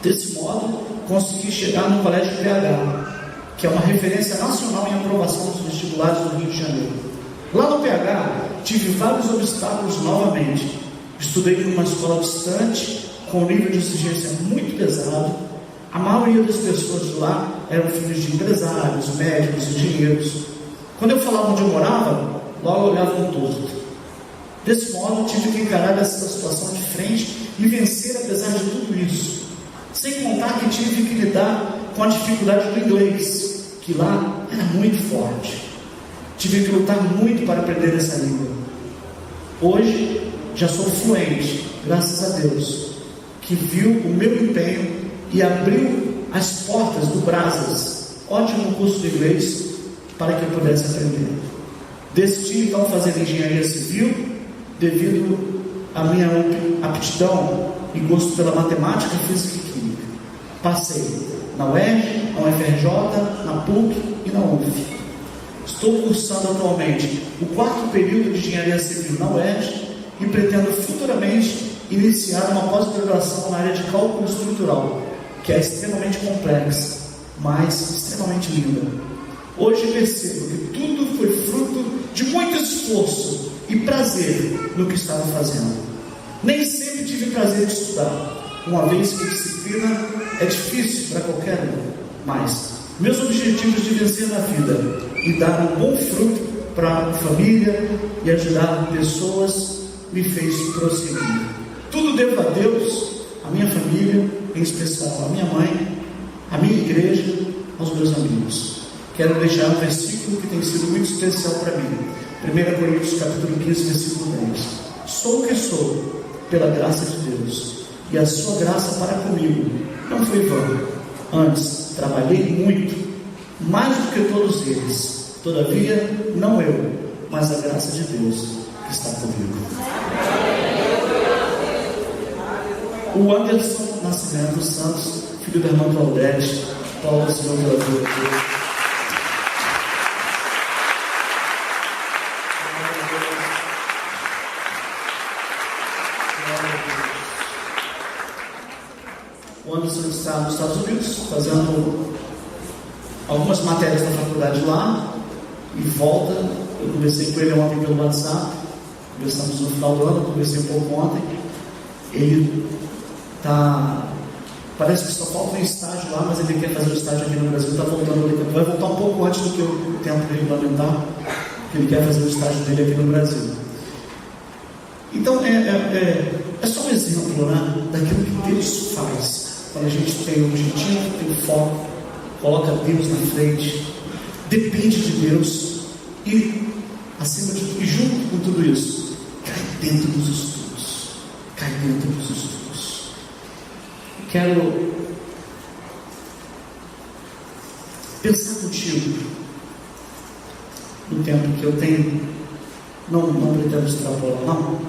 Desse modo, consegui chegar no Colégio PH, que é uma referência nacional em aprovação dos vestibulares do Rio de Janeiro. Lá no PH, tive vários obstáculos novamente. Estudei em uma escola distante, com um nível de exigência muito pesado. A maioria das pessoas de lá eram filhos de empresários, médicos, engenheiros. Quando eu falava onde eu morava, logo olhavam torto. Desse modo, tive que encarar essa situação de frente e vencer apesar de tudo isso. Sem contar que tive que lidar com a dificuldade do inglês, que lá era muito forte. Tive que lutar muito para aprender essa língua. Hoje, já sou fluente, graças a Deus, que viu o meu empenho e abriu as portas do Brasas, ótimo curso de inglês, para que eu pudesse aprender. Decidi então fazer engenharia civil, devido à minha aptidão e gosto pela matemática, física e química. Passei na UERJ, na UFRJ, na PUC e na UF. Estou cursando atualmente o 4º período de engenharia civil na UERJ e pretendo futuramente iniciar uma pós-graduação na área de cálculo estrutural, que é extremamente complexa, mas extremamente linda. Hoje percebo que tudo foi fruto de muito esforço e prazer no que estava fazendo. Nem sempre tive prazer de estudar, uma vez que disciplina é difícil para qualquer um, mas meus objetivos de vencer na vida e dar um bom fruto para a família e ajudar pessoas me fez prosseguir. Tudo devo a Deus, a minha família, em especial a minha mãe, a minha igreja, aos meus amigos. Quero deixar um versículo que tem sido muito especial para mim. 1 Coríntios capítulo 15, versículo 10. Sou o que sou, pela graça de Deus, e a sua graça para comigo não foi vã. Antes, trabalhei muito, mais do que todos eles. Todavia, não eu, mas a graça de Deus que está comigo. O Anderson Nascimento Santos, filho da irmã Claudete, Paulo, Senhor Deus. O Anderson está nos Estados Unidos, fazendo algumas matérias na faculdade lá, e volta. Eu conversei com ele ontem pelo WhatsApp, conversamos no final do ano, conversei um pouco ontem. Ele está, parece que só falta um estágio lá, mas ele quer fazer o estágio aqui no Brasil, está voltando, ele vai voltar um pouco antes do que o tempo regulamentar, porque ele quer fazer o estágio dele aqui no Brasil. Então é só um exemplo, né, daquilo que Deus faz. Quando a gente tem um objetivo, tem foco, coloca Deus na frente, depende de Deus e, acima de tudo, e junto com tudo isso, cai dentro dos estudos. Cai dentro dos estudos. Quero pensar contigo no tempo que eu tenho, não pretendo extrapolar, não,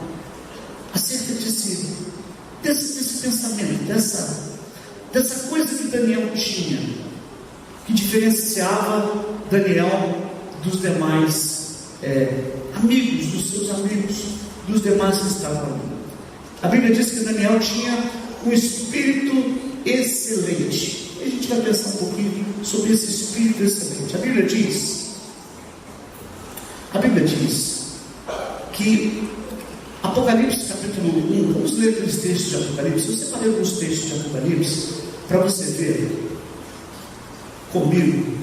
acerca desse pensamento, dessa coisa que Daniel tinha, que diferenciava Daniel dos demais amigos, dos seus amigos, dos demais que estavam ali. A Bíblia diz que Daniel tinha um espírito excelente. E a gente vai pensar um pouquinho sobre esse espírito excelente. A Bíblia diz que Apocalipse capítulo 1, vamos ler aqueles textos de Apocalipse. Eu separei alguns textos de Apocalipse para você ver comigo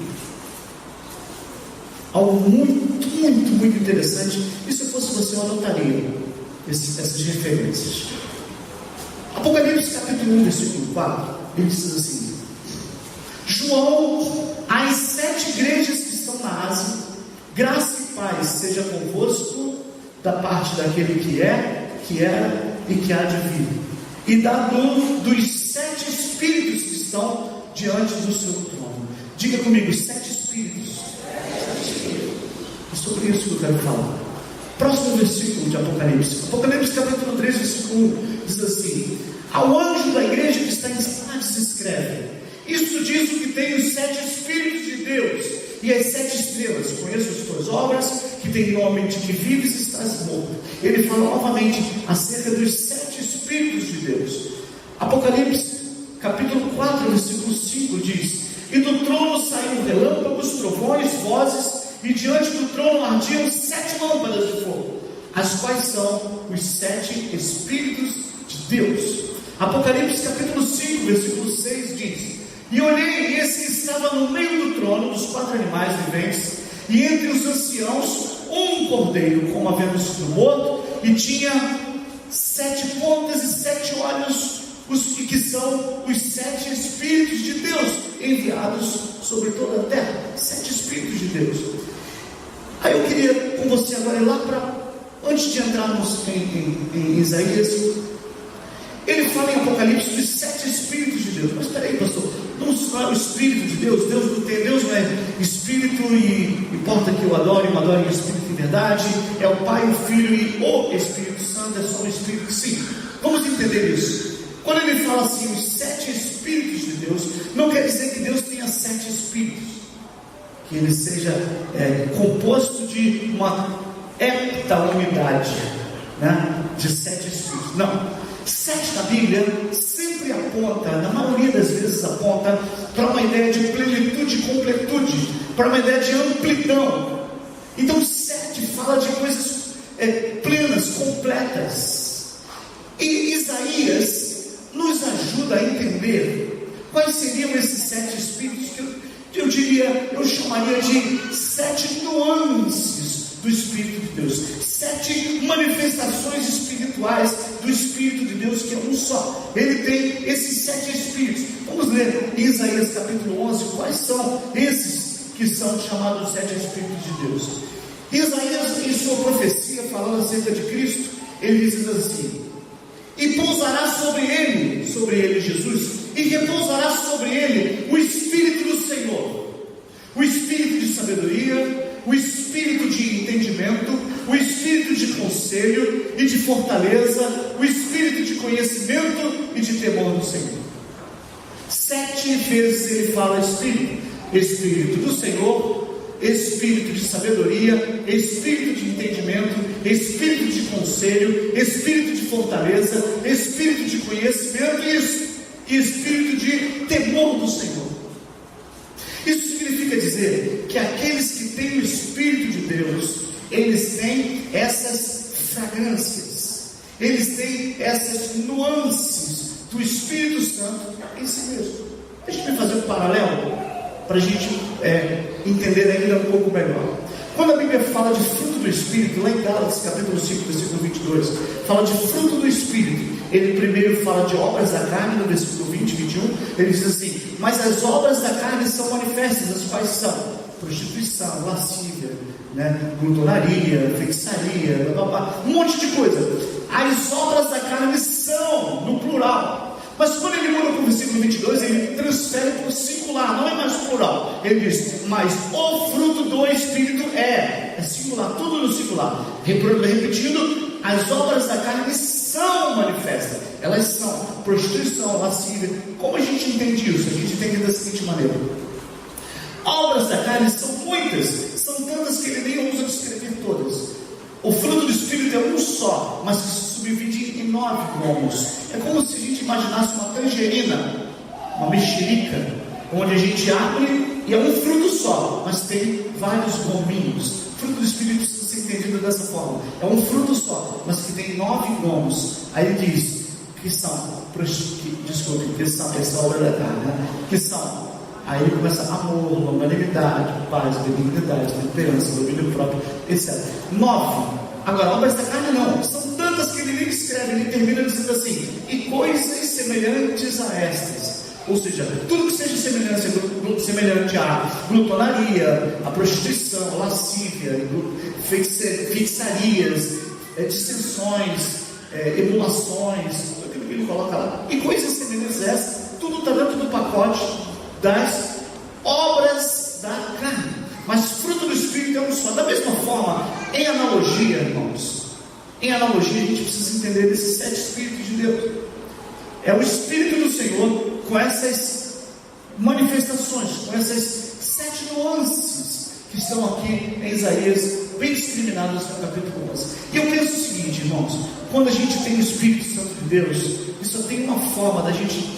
algo muito, muito, muito interessante. E se eu fosse você, eu anotaria essas referências. Apocalipse capítulo 1, versículo 4, ele diz assim: João, às 7 igrejas que estão na Ásia, graça e paz seja convosco da parte daquele que é, que era e que há de vir, e da dos 7 espíritos que estão diante do seu trono. Diga comigo, 7 espíritos. É sobre isso que eu quero falar. Próximo versículo de Apocalipse. Apocalipse capítulo 3, versículo 1, diz assim: ao anjo da igreja que está em Sardes escreve: isso diz o que tem os 7 espíritos de Deus e as 7 estrelas. Conheço as tuas obras, que tem nome de que vives e estás morto. Ele fala novamente acerca dos 7 espíritos de Deus. Apocalipse capítulo 4, versículo 5 diz: e do trono saíram relâmpagos, trovões, vozes, e diante do trono ardiam 7 lâmpadas de fogo, as quais são os 7 espíritos de Deus. Apocalipse capítulo 5, versículo 6 diz: e olhei, e esse que estava no meio do trono dos 4 animais viventes, e entre os anciãos um cordeiro, como havendo sido morto, e tinha 7 pontas e 7 olhos, que são os 7 Espíritos de Deus enviados sobre toda a terra. 7 Espíritos de Deus. Aí eu queria com você agora ir lá para, antes de entrarmos em Isaías, ele fala em Apocalipse dos 7 Espíritos de Deus. Mas espera aí, pastor, não é o Espírito de Deus? Deus não é Espírito e importa que eu adore em Espírito e verdade. É o Pai, o Filho e o Espírito Santo, é só o Espírito. Sim, vamos entender isso. Quando ele fala assim, os 7 Espíritos de Deus, não quer dizer que Deus tenha 7 Espíritos, que ele seja composto de uma heptaunidade, né? De 7 Espíritos. Não, 7 na Bíblia sempre aponta, na maioria das vezes aponta para uma ideia de plenitude e completude, para uma ideia de amplidão. Então 7 fala de coisas plenas, completas. E Isaías nos ajuda a entender quais seriam esses 7 espíritos que eu chamaria de 7 nuances do Espírito de Deus, 7 manifestações espirituais do Espírito de Deus, que é um só. Ele tem esses 7 espíritos. Vamos ler em Isaías capítulo 11 quais são esses que são chamados 7 espíritos de Deus. Isaías, em sua profecia, falando acerca de Cristo, ele diz assim: e pousará sobre ele Jesus, e repousará sobre ele o Espírito do Senhor, o Espírito de sabedoria, o Espírito de entendimento, o Espírito de conselho e de fortaleza, o Espírito de conhecimento e de temor do Senhor. 7 vezes ele fala Espírito do Senhor, Espírito de sabedoria, Espírito de entendimento, Espírito de conselho, Espírito de fortaleza, Espírito de conhecimento e Espírito de temor do Senhor. Isso significa dizer que aqueles que têm o Espírito de Deus, eles têm essas fragrâncias, eles têm essas nuances do Espírito Santo em si mesmo. Deixa eu fazer um paralelo para a gente entender ainda um pouco melhor. Quando a Bíblia fala de fruto do Espírito, lá em Gálatas capítulo 5, versículo 22, fala de fruto do Espírito. Ele primeiro fala de obras da carne, no versículo 20 e 21, ele diz assim: mas as obras da carne são manifestas, as quais são prostituição, lascívia, glutonaria, feitiçaria, um monte de coisa. As obras da carne são no plural. Mas quando ele muda para o versículo 22, ele transfere para o singular, não é mais plural. Ele diz: mas o fruto do Espírito é singular, tudo no singular. Repetindo, as obras da carne são manifestas. Elas são prostituição, lascívia. Como a gente entende isso? A gente entende da seguinte maneira: obras da carne são muitas, são tantas que ele nem usa descrever todas. O fruto do Espírito é um só, mas que se subdivide em 9 gomos. É como se a gente imaginasse uma tangerina, uma mexerica, onde a gente abre e é um fruto só, mas tem vários gominhos. O fruto do Espírito precisa ser entendido dessa forma. É um fruto só, mas que tem 9 gomos. Aí ele diz que são, essa obra da carne, que são. Aí ele começa amor, longanimidade, paz, benignidade, temperança, domínio próprio, etc. 9. Agora, obras da carne não. São tantas que ele nem escreve, ele termina dizendo assim: e coisas semelhantes a estas. Ou seja, tudo que seja semelhante à glutonaria, à prostituição, à lascívia, feitiçarias, dissensões, emulações, tudo aquilo que ele coloca lá. E coisas semelhantes a essas, tudo está dentro do pacote das obras da carne. Mas fruto do Espírito é um só. Da mesma forma, em analogia, irmãos, a gente precisa entender esses 7 Espíritos de Deus. É o Espírito do Senhor com essas manifestações, com essas 7 nuances que estão aqui em Isaías, bem discriminadas no capítulo 11. E eu penso o seguinte, irmãos: quando a gente tem o Espírito Santo de Deus, isso tem uma forma da gente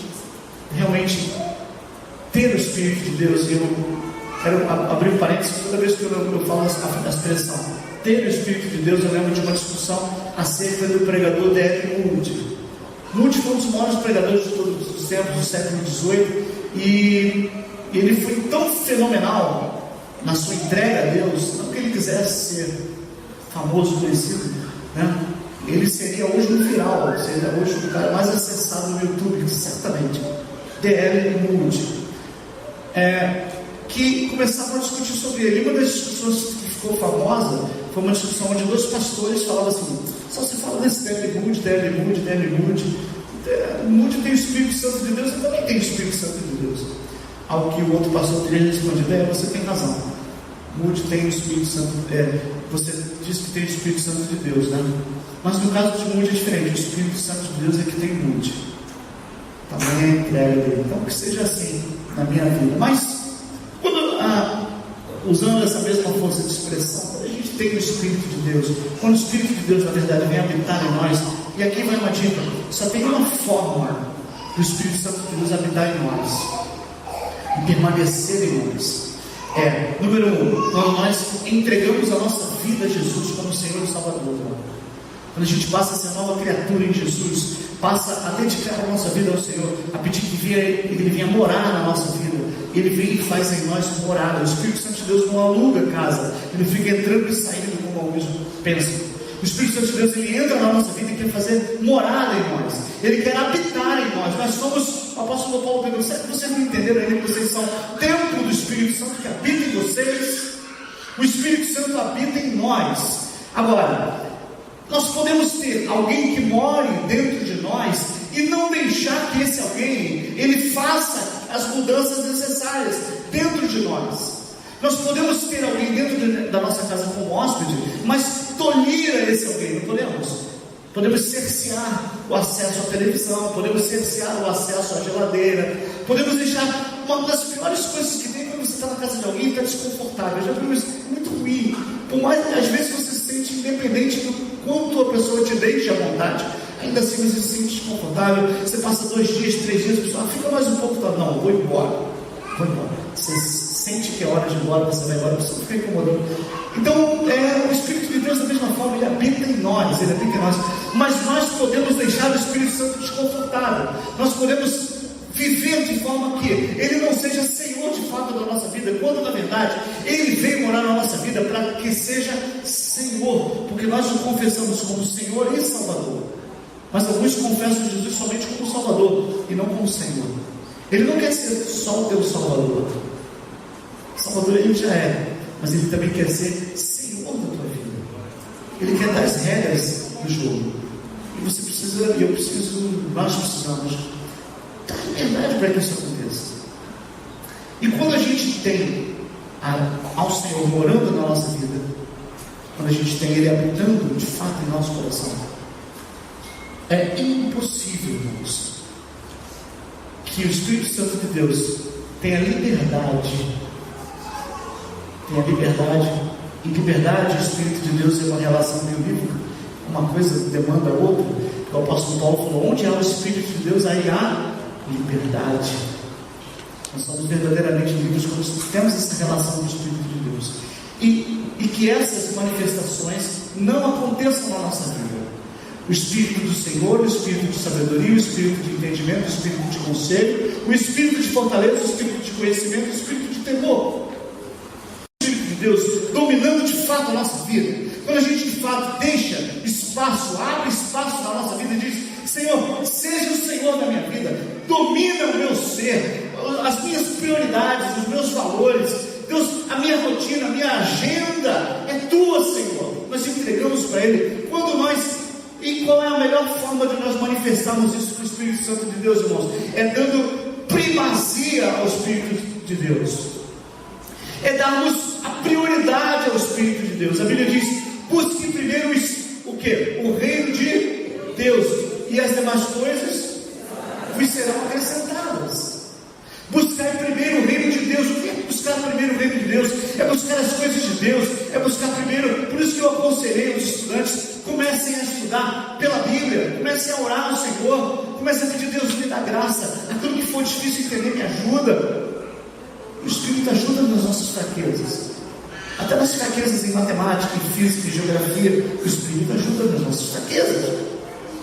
realmente ter o Espírito de Deus. Eu quero abrir um parênteses. Toda vez que eu falo a expressão ter o Espírito de Deus, eu lembro de uma discussão acerca do pregador D.L. Moody. Moody foi um dos maiores pregadores de todos os tempos, do século XVIII, e ele foi tão fenomenal na sua entrega a Deus, não que ele quisesse ser famoso, conhecido, ele seria hoje no viral, seria hoje o cara mais acessado no YouTube, certamente. D.L. Moody. Que começaram a discutir sobre ele. Uma das discussões que ficou famosa foi uma discussão onde 2 pastores falavam assim: só se fala desse D.L. Moody. Moody tem o Espírito Santo de Deus, eu também tenho o Espírito Santo de Deus. Ao que o outro pastor teria respondido: você tem razão, Moody tem o Espírito Santo, você diz que tem o Espírito Santo de Deus, mas no caso de Moody é diferente. O Espírito Santo de Deus é que tem Moody. Também é a entrega dele. Então que seja assim na minha vida. Mas usando essa mesma força de expressão, quando a gente tem o Espírito de Deus, quando o Espírito de Deus na verdade vem habitar em nós, e aqui vai uma dica: só tem uma forma do Espírito Santo de Deus habitar em nós e permanecer em nós. Número 1, quando nós entregamos a nossa vida a Jesus como Senhor e Salvador. Quando a gente passa a ser nova criatura em Jesus, passa a dedicar a nossa vida ao Senhor, a pedir que Ele venha morar na nossa vida. Ele vem e faz em nós morada. O Espírito Santo de Deus não aluga casa, Ele fica entrando e saindo como alguns pensam. O Espírito Santo de Deus, Ele entra na nossa vida e quer fazer morada em nós. Ele quer habitar em nós. Nós somos, o apóstolo Paulo perguntou: será que vocês não entenderam ainda que vocês são templo do Espírito Santo que habita em vocês? O Espírito Santo habita em nós. Agora, nós podemos ter alguém que more dentro de nós e não deixar que esse alguém, ele faça as mudanças necessárias dentro de nós. Nós podemos ter alguém dentro da nossa casa como hóspede, mas tolir esse alguém, não podemos? Podemos cercear o acesso à televisão, podemos cercear o acesso à geladeira, podemos deixar. Uma das piores coisas que tem quando você está na casa de alguém e está desconfortável. Já viu isso? É muito ruim. Por mais às vezes você se sente independente do quanto a pessoa te deixa à vontade, ainda assim você se sente desconfortável. Você passa 2 dias, 3 dias, a pessoa fica mais um pouco, não, vou embora. Você sente que é hora de ir embora, você vai embora, a pessoa fica incomodando. Então, o Espírito de Deus, da mesma forma, ele habita em nós, mas nós podemos deixar o Espírito Santo desconfortável. Nós podemos viver de forma que Ele não seja Senhor de fato da nossa vida, quando na verdade Ele veio morar na nossa vida para que seja Senhor, porque nós o confessamos como Senhor e Salvador. Mas alguns confessam Jesus somente como Salvador e não como Senhor. Ele não quer ser só o teu Salvador. Salvador Ele já é, mas Ele também quer ser Senhor da tua vida. Ele quer dar as regras do jogo. E você precisa, e eu preciso, nós precisamos dar liberdade para que isso aconteça. E quando a gente tem ao Senhor morando na nossa vida, quando a gente tem Ele habitando de fato em nosso coração, é impossível, irmãos, que o Espírito Santo de Deus tenha liberdade. E liberdade, o Espírito de Deus é uma relação bíblica. Uma coisa demanda a outra. O apóstolo Paulo falou: onde há o Espírito de Deus, aí há liberdade. Nós somos verdadeiramente livres quando temos essa relação do Espírito de Deus. E que essas manifestações não aconteçam na nossa vida. O Espírito do Senhor, o Espírito de sabedoria, o Espírito de entendimento, o Espírito de conselho, o Espírito de fortaleza, o Espírito de conhecimento, o Espírito de temor. O Espírito de Deus dominando de fato a nossa vida. Quando a gente de fato deixa espaço, abre espaço na nossa vida e diz: Senhor, seja o Senhor da minha vida, domina o meu ser, as minhas prioridades, os meus valores. Deus, a minha rotina, a minha agenda é tua, Senhor. Nós entregamos para Ele. E qual é a melhor forma de nós manifestarmos isso para o Espírito Santo de Deus, irmãos? É dando primazia ao Espírito de Deus. É darmos a prioridade ao Espírito de Deus. A Bíblia diz: busque primeiro o quê? O reino de Deus, e as demais coisas vos serão acrescentadas. Buscar primeiro o reino de Deus. O que é buscar primeiro o reino de Deus? É buscar as coisas de Deus, é buscar primeiro. Por isso que eu aconselhei os estudantes: comecem a estudar pela Bíblia, comecem a orar ao Senhor, comecem a pedir: Deus, me dá graça, aquilo que for difícil entender, me ajuda. O Espírito ajuda nas nossas fraquezas, até nas fraquezas em matemática, em física, em geografia. O Espírito ajuda nas nossas fraquezas.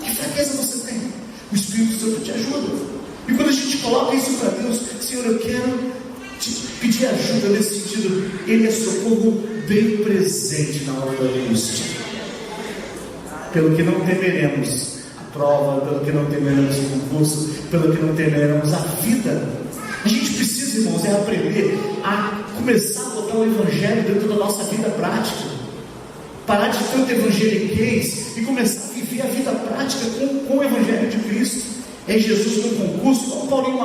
Que fraqueza você tem? O Espírito Santo te ajuda. E quando a gente coloca isso para Deus: Senhor, eu quero te pedir ajuda nesse sentido. Ele é socorro bem presente na hora da angústia. Pelo que não temeremos a prova, pelo que não temeremos o concurso, pelo que não temeremos a vida. A gente precisa, irmãos, aprender a começar a botar o Evangelho dentro da nossa vida prática. Parar de tanto evangeliquez e começar a viver a vida prática com o Evangelho de Cristo. É Jesus no concurso, como Paulinho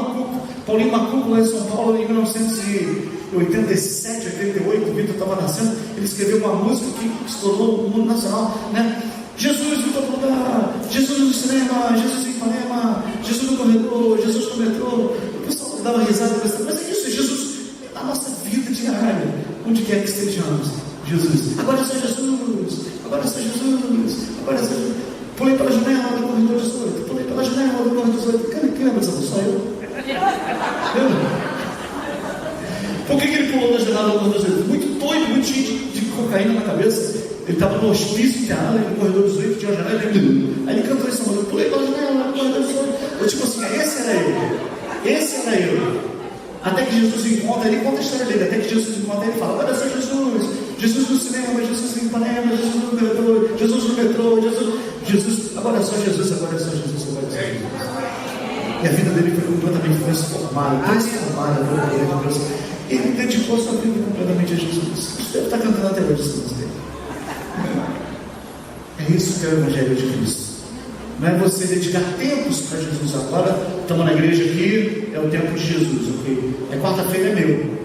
Macuco, lá em São Paulo, em 1987, 88, o Vitor estava nascendo. Ele escreveu uma música que estourou no mundo nacional, né? Jesus em todo lugar, Jesus no cinema, Jesus em Ipanema, Jesus no corredor, Jesus no metrô. O pessoal dava risada, mas é isso, Jesus na nossa vida diária, onde quer que estejamos. Jesus, agora é só Jesus, agora é só Jesus, agora é só Jesus. Pulei pela janela do corredor 18. Pulei pela janela do corredor 18. Quem lembra dessa pessoa? Só eu. Por que ele pulou da janela do corredor 18? Muito doido, muito cheio de cocaína na cabeça. Ele estava no hospício internado, no corredor 18, tinha uma janela. Aí ele cantou essa música. Pulei pela janela do corredor 18. Eu tipo assim, esse era eu. Esse era eu. Até que Jesus encontra, ele conta a história dele. Até que Jesus encontra, ele fala: olha só Jesus. Jesus no cinema, Jesus em Ipanema, Jesus no metrô, Jesus no metrô, Jesus, agora é só Jesus, agora é só Jesus, agora é só Jesus. E a vida dele foi completamente transformada pelo poder de Deus. Ele dedicou sua vida completamente a Jesus. Você deve estar cantando até hoje essa música. É isso que é o Evangelho de Cristo. Não é você dedicar tempos para Jesus. Agora estamos na igreja aqui, é o tempo de Jesus, ok? É quarta-feira, é meu.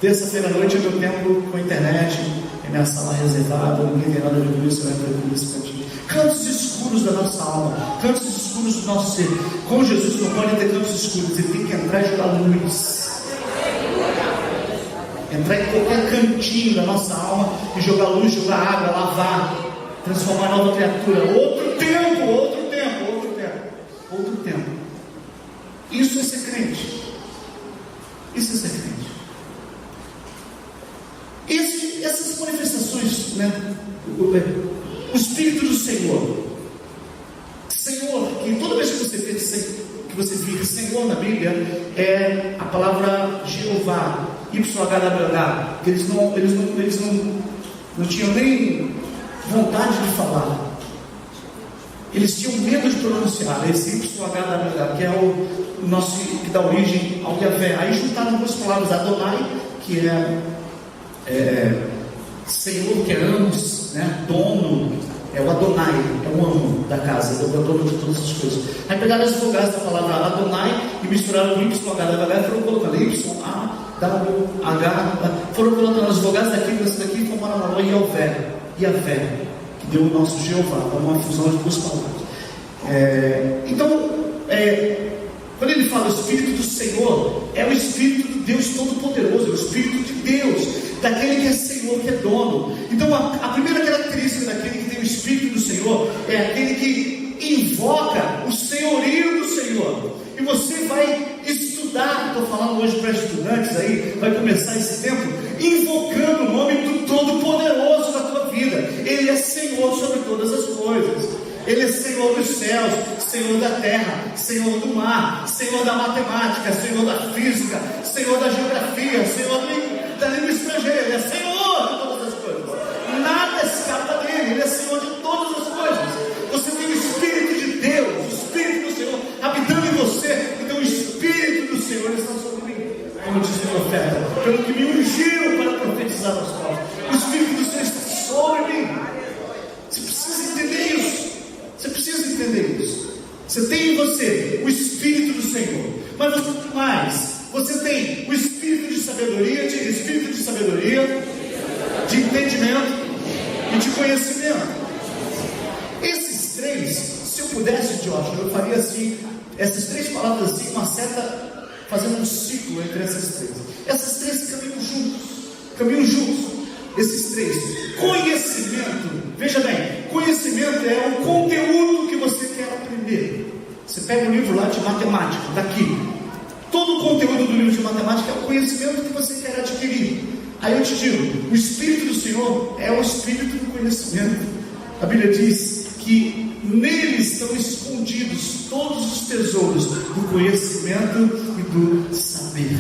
Terça-feira à noite é meu tempo com a internet, é minha sala reservada, ninguém tem nada a ver com isso, eu entro aqui nesse cantinho. Cantos escuros da nossa alma, cantos escuros do nosso ser. Com Jesus não pode ter cantos escuros, ele tem que entrar e jogar luz. Entrar em qualquer cantinho da nossa alma e jogar luz, jogar água, lavar, transformar em nova criatura. Outro tempo. Isso é ser crente. Isso é ser crente. Essas manifestações, né? O Espírito do Senhor, que toda vez que você vir Senhor na Bíblia, é a palavra Jeová, YHWH, que eles não tinham nem vontade de falar. Eles tinham medo de pronunciar esse YHWH, que é o nosso, que dá origem ao Yahvé. Aí juntaram duas palavras, Adonai, que é Senhor, que é amos, né? Dono, é o Adonai, é o amo da casa, é o dono de todas as coisas. Aí pegaram as vogais da palavra Adonai e misturaram o YHWH e foram colocando foram colocando as vogais daqui e formaram a palavra Yahvé, que deu o nosso Jeová, uma fusão de duas palavras. Quando ele fala o Espírito do Senhor, é o Espírito de Deus Todo-Poderoso, é o Espírito de Deus, daquele que é Senhor, que é dono. Então a primeira característica daquele que tem o Espírito do Senhor é aquele que invoca o senhorio do Senhor. E você vai estudar, estou falando hoje para estudantes aí, vai começar esse tempo invocando o nome do Todo-Poderoso na tua vida. Ele é Senhor sobre todas as coisas. Ele é Senhor dos céus, Senhor da terra, Senhor do mar, Senhor da matemática, Senhor da física, Senhor da geografia, Senhor da língua estrangeira. Ele é Senhor de todas as coisas. Nada escapa dele. Ele é Senhor de todas as coisas. Você tem o Espírito de Deus, o Espírito do Senhor habitando em você. Então o Espírito do Senhor está sobre mim, como disse o profeta, pelo que me ungiu para profetizar aos povos. O Espírito do Senhor está sobre mim. Você precisa entender isso. Você precisa entender isso. Você tem em você o Espírito do Senhor. Mas você tem mais. Você tem o Espírito de sabedoria, de entendimento e de conhecimento. Esses três, se eu pudesse, Joshua, eu faria assim, essas três palavras assim, uma seta, fazendo um ciclo entre essas três. Essas três caminham juntos. Esses três. Conhecimento, veja bem, conhecimento é o conteúdo que você quer aprender. Você pega um livro lá de matemática, daqui. Todo o conteúdo do livro de matemática é o conhecimento que você quer adquirir. Aí eu te digo, o Espírito do Senhor é o Espírito do conhecimento. A Bíblia diz que nele estão escondidos todos os tesouros do conhecimento e do saber.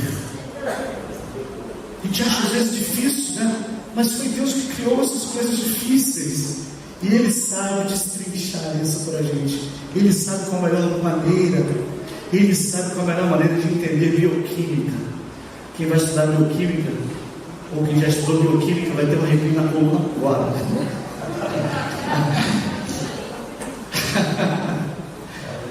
A gente acha às vezes difícil, né? Mas foi Deus que criou essas coisas difíceis. E Ele sabe destrinchar isso para a gente. Ele sabe qual a melhor maneira. Ele sabe qual a melhor maneira de entender bioquímica. Quem vai estudar bioquímica, ou quem já estudou bioquímica, vai ter um arrepio na coluna agora.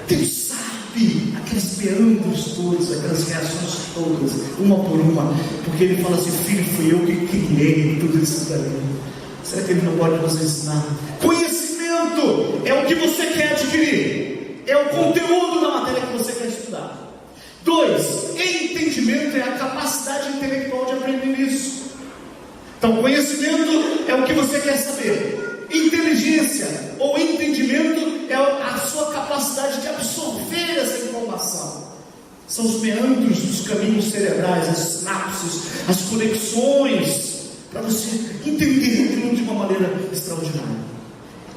Deus sabe aqueles meandros todos, aquelas reações todas, uma por uma, porque Ele fala assim: filho, fui eu que criei tudo isso daí. Será que Ele não pode nos ensinar? Conhecimento é o que você quer adquirir, é o conteúdo da matéria que você quer estudar. 2, entendimento é a capacidade intelectual de aprender isso. Então, conhecimento é o que você quer saber. Inteligência ou entendimento é São os meandros dos caminhos cerebrais, as sinapses, as conexões, para você entender aquilo de uma maneira extraordinária.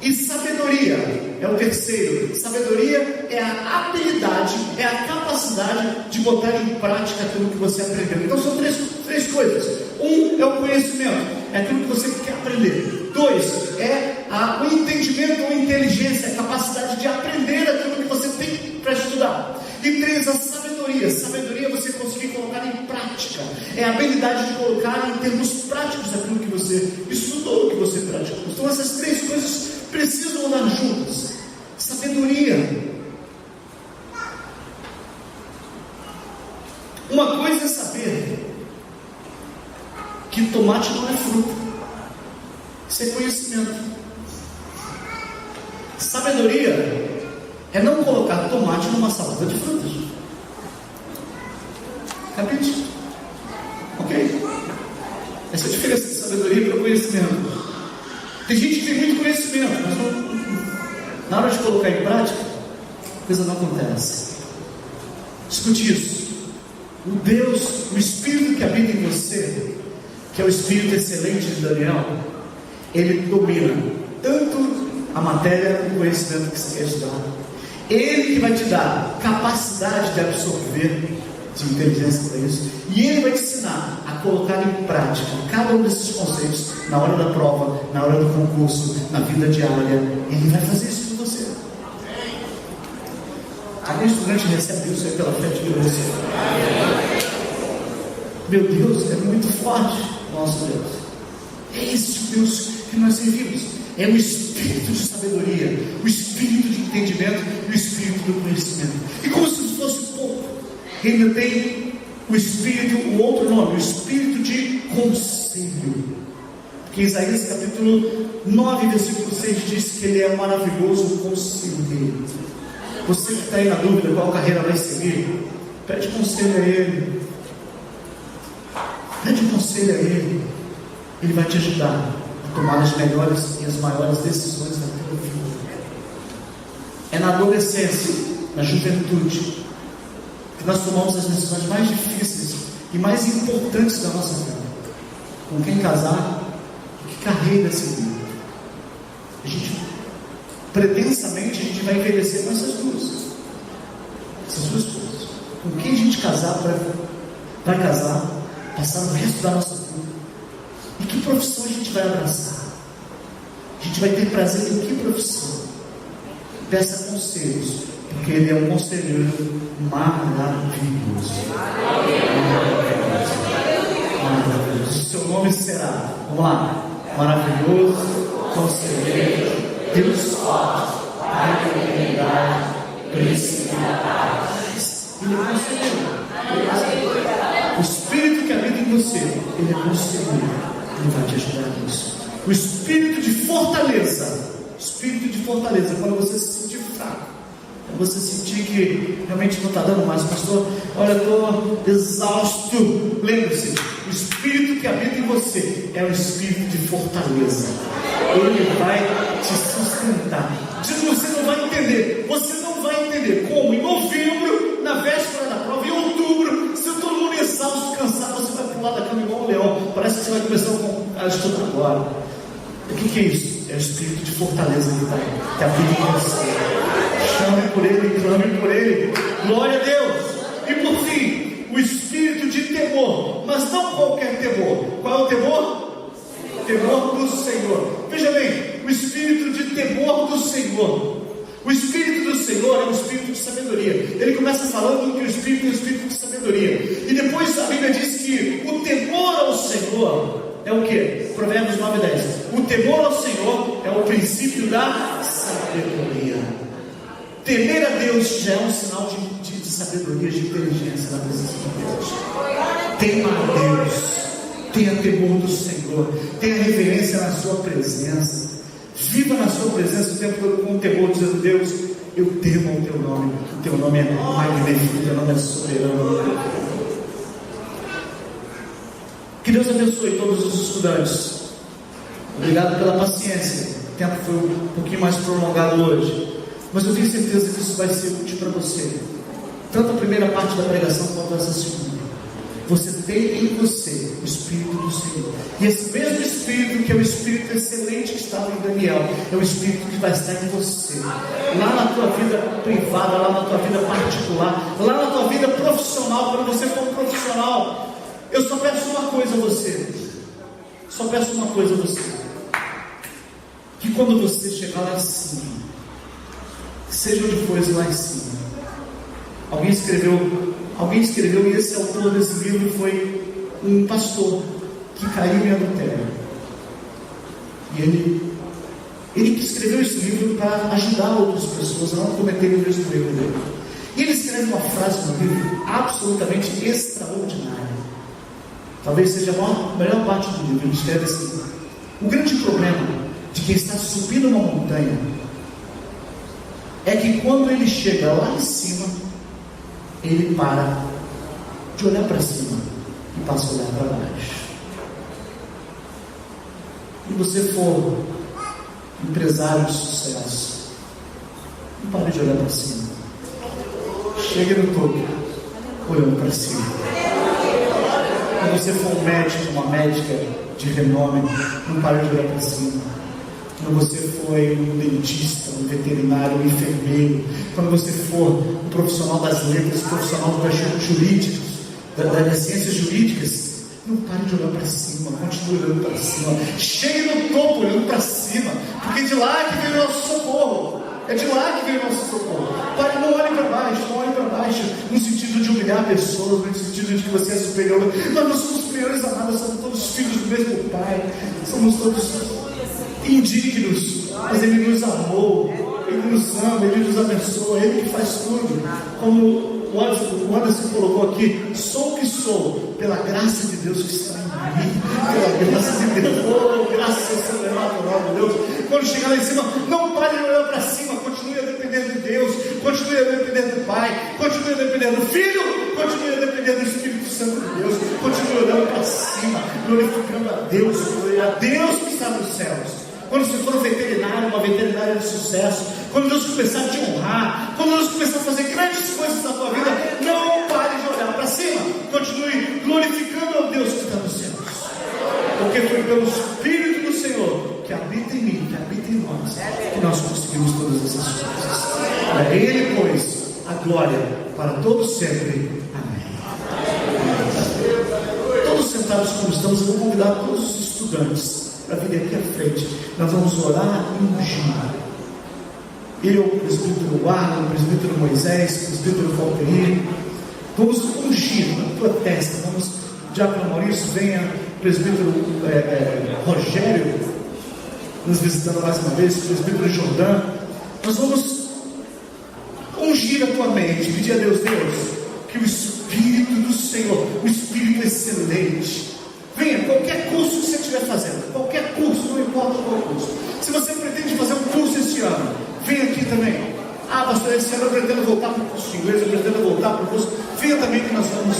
E sabedoria é o terceiro. Sabedoria é a habilidade, é a capacidade de botar em prática aquilo que você aprendeu. Então são três coisas. Um é o conhecimento, é aquilo que você quer aprender. 2 é o entendimento ou inteligência, a capacidade de aprender aquilo que você tem para estudar. E 3, a sabedoria. Sabedoria é você conseguir colocar em prática. É a habilidade de colocar em termos práticos aquilo que você estudou, que você praticou. Então essas 3 coisas precisam andar juntas. Sabedoria. Uma coisa é saber que tomate não é fruta. Isso é conhecimento. Sabedoria é não colocar tomate numa salada de frutas. Capite? Ok? Essa é a diferença de sabedoria para conhecimento. Tem gente que tem muito conhecimento, mas não, na hora de colocar em prática, a coisa não acontece. Escute isso. O Espírito que habita em você, que é o Espírito excelente de Daniel, ele domina tanto a matéria como o conhecimento que você quer estudar. Ele que vai te dar capacidade de absorver, de inteligência para isso, e ele vai te ensinar a colocar em prática cada um desses conceitos na hora da prova, na hora do concurso, na vida diária. Ele vai fazer isso com você. Algum estudante recebe isso aí pela fé de você? Meu Deus, é muito forte o nosso Deus. É esse Deus que nós servimos. É o espírito de sabedoria, o espírito de entendimento e o espírito do conhecimento. E como se isso fosse pouco, ainda tem o espírito, o outro nome, o espírito de conselho. Porque Isaías capítulo 9, versículo 6 diz que ele é um maravilhoso conselheiro. Você que está aí na dúvida qual carreira vai seguir, pede conselho a ele. Pede conselho a ele. Ele vai te ajudar a tomar as melhores e as maiores decisões da tua vida. É na adolescência, na juventude, que nós tomamos as decisões mais difíceis e mais importantes da nossa vida. Com quem casar e que carreira seguir. Pretensamente, a gente vai envelhecer com essas duas coisas. Com quem a gente casar, vai casar, passar o resto da nossa vida. E que profissão a gente vai abraçar? A gente vai ter prazer em que profissão? Peça conselhos, porque ele é um conselheiro maravilhoso. Maravilhoso. O seu nome será, vamos lá, maravilhoso, conselheiro, Deus forte, Pai da eternidade, príncipe da paz. Ele é conselheiro. O Espírito que habita em você, ele é conselheiro. Ele vai te ajudar nisso. O espírito de fortaleza. Quando você se sentir fraco, quando você sentir que realmente não está dando mais, pastor, olha, eu estou exausto. Lembre-se, o espírito que habita em você é o espírito de fortaleza. Ele vai te sustentar. Você não vai entender como em novembro, na véspera da prova, em outubro, se todo mundo exausto, cansado, você vai pular da cama igual um leão. Parece que você vai começar a estudar agora. O que é isso? É o espírito de fortaleza que habita em você. Chame por ele, clame por ele. Glória a Deus. E por fim, o espírito de temor, mas não qualquer temor. Qual é o temor? Temor do Senhor. Veja bem, o espírito de temor do Senhor. O Espírito do Senhor é um espírito de sabedoria. Ele começa falando que o Espírito é um espírito de sabedoria. E depois a Bíblia diz que o temor ao Senhor é o que? Provérbios 9 e 10. O temor ao Senhor é o princípio da sabedoria. Temer a Deus já é um sinal de sabedoria, de inteligência na presença de Deus. Tema a Deus. Tenha temor do Senhor. Tenha reverência na sua presença. Viva na sua presença o tempo todo com temor, dizendo: Deus, eu temo o teu nome. O teu nome é magnífico, o teu nome é soberano. Que Deus abençoe todos os estudantes. Obrigado pela paciência. O tempo foi um pouquinho mais prolongado hoje, mas eu tenho certeza que isso vai ser útil para você. tanto a primeira parte da pregação quanto essa segunda. Você tem em você o Espírito do Senhor. E esse mesmo Espírito, que é o Espírito excelente que estava em Daniel, é o Espírito que vai estar em você. Lá na tua vida privada, lá na tua vida particular, lá na tua vida profissional, quando você for um profissional. Eu só peço uma coisa a você. Só peço uma coisa a você. Que quando você chegar lá em cima, seja onde for lá em cima. Alguém escreveu, e esse autor desse livro foi um pastor que caiu em adultério. E ele escreveu esse livro para ajudar outras pessoas a não cometerem o mesmo erro dele. E ele escreve uma frase no livro absolutamente extraordinária. Talvez seja a melhor parte do livro. Ele escreve assim: o grande problema de quem está subindo uma montanha é que quando ele chega lá em cima, ele para de olhar para cima e passa a olhar para baixo. E você for empresário de sucesso, não pare de olhar para cima. Chegue no topo, olhando para cima. Quando você for um médico, uma médica de renome, não pare de olhar para cima. Quando você for um dentista, um veterinário, um enfermeiro, quando você for um profissional das letras, um profissional das jurídicas, das ciências jurídicas, não pare de olhar para cima, continue olhando para cima. Chegue no topo olhando para cima, porque de lá que vem o nosso socorro. É de lá que vem o nosso socorro. Pare, não olhe para baixo, não olhe para baixo, no sentido de humilhar pessoas, no sentido de que você é superior. Nós não somos superiores a nada, somos todos filhos do mesmo Pai, somos todos indignos, mas Ele nos amou, Ele nos ama, Ele nos abençoa, Ele que faz tudo. Como o Anderson colocou aqui: sou o que sou, pela graça de Deus que está em mim, pela graça de Deus, graça sobrenatural de Deus. Quando chegar lá em cima, não pare de olhar para cima, continue a depender de Deus, continue a depender do Pai, continue a depender do Filho, continue a depender do Espírito Santo de Deus, continue olhando para cima, glorificando a Deus que está nos céus. Quando você for um veterinário, uma veterinária de sucesso, quando Deus começar a te honrar, quando Deus começar a fazer grandes coisas na tua vida, não pare de olhar para cima, continue glorificando ao Deus que está nos céus, porque foi pelo Espírito do Senhor que habita em mim, que habita em nós, que nós conseguimos todas essas coisas. A Ele, pois, a glória para todos sempre. Amém. Todos sentados como estamos, eu vou convidar todos os estudantes para vir aqui à frente. Nós vamos orar e ungir. Eu, o presbítero Arno, o presbítero Moisés, o presbítero Valteir, vamos ungir na tua testa. Vamos, Diácono Maurício, venha, o presbítero Rogério, nos visitando mais uma vez, o presbítero Jordão. Nós vamos ungir a tua mente, pedir a Deus, que o Espírito do Senhor, o Espírito excelente, venha, qualquer curso que você estiver fazendo, qualquer curso, não importa qual curso. Se você pretende fazer um curso esse ano, venha aqui também. Pastor, esse ano eu pretendo voltar para o curso de inglês, eu pretendo voltar para o curso. Venha também que nós vamos,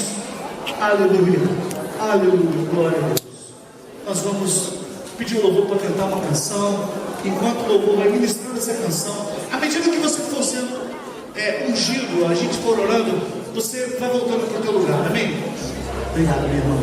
aleluia, aleluia, glória a Deus. Nós vamos pedir o louvor para cantar uma canção. Enquanto o louvor vai ministrando essa canção, à medida que você for sendo ungido, a gente for orando, você vai voltando para o teu lugar, amém? Obrigado, minha irmã.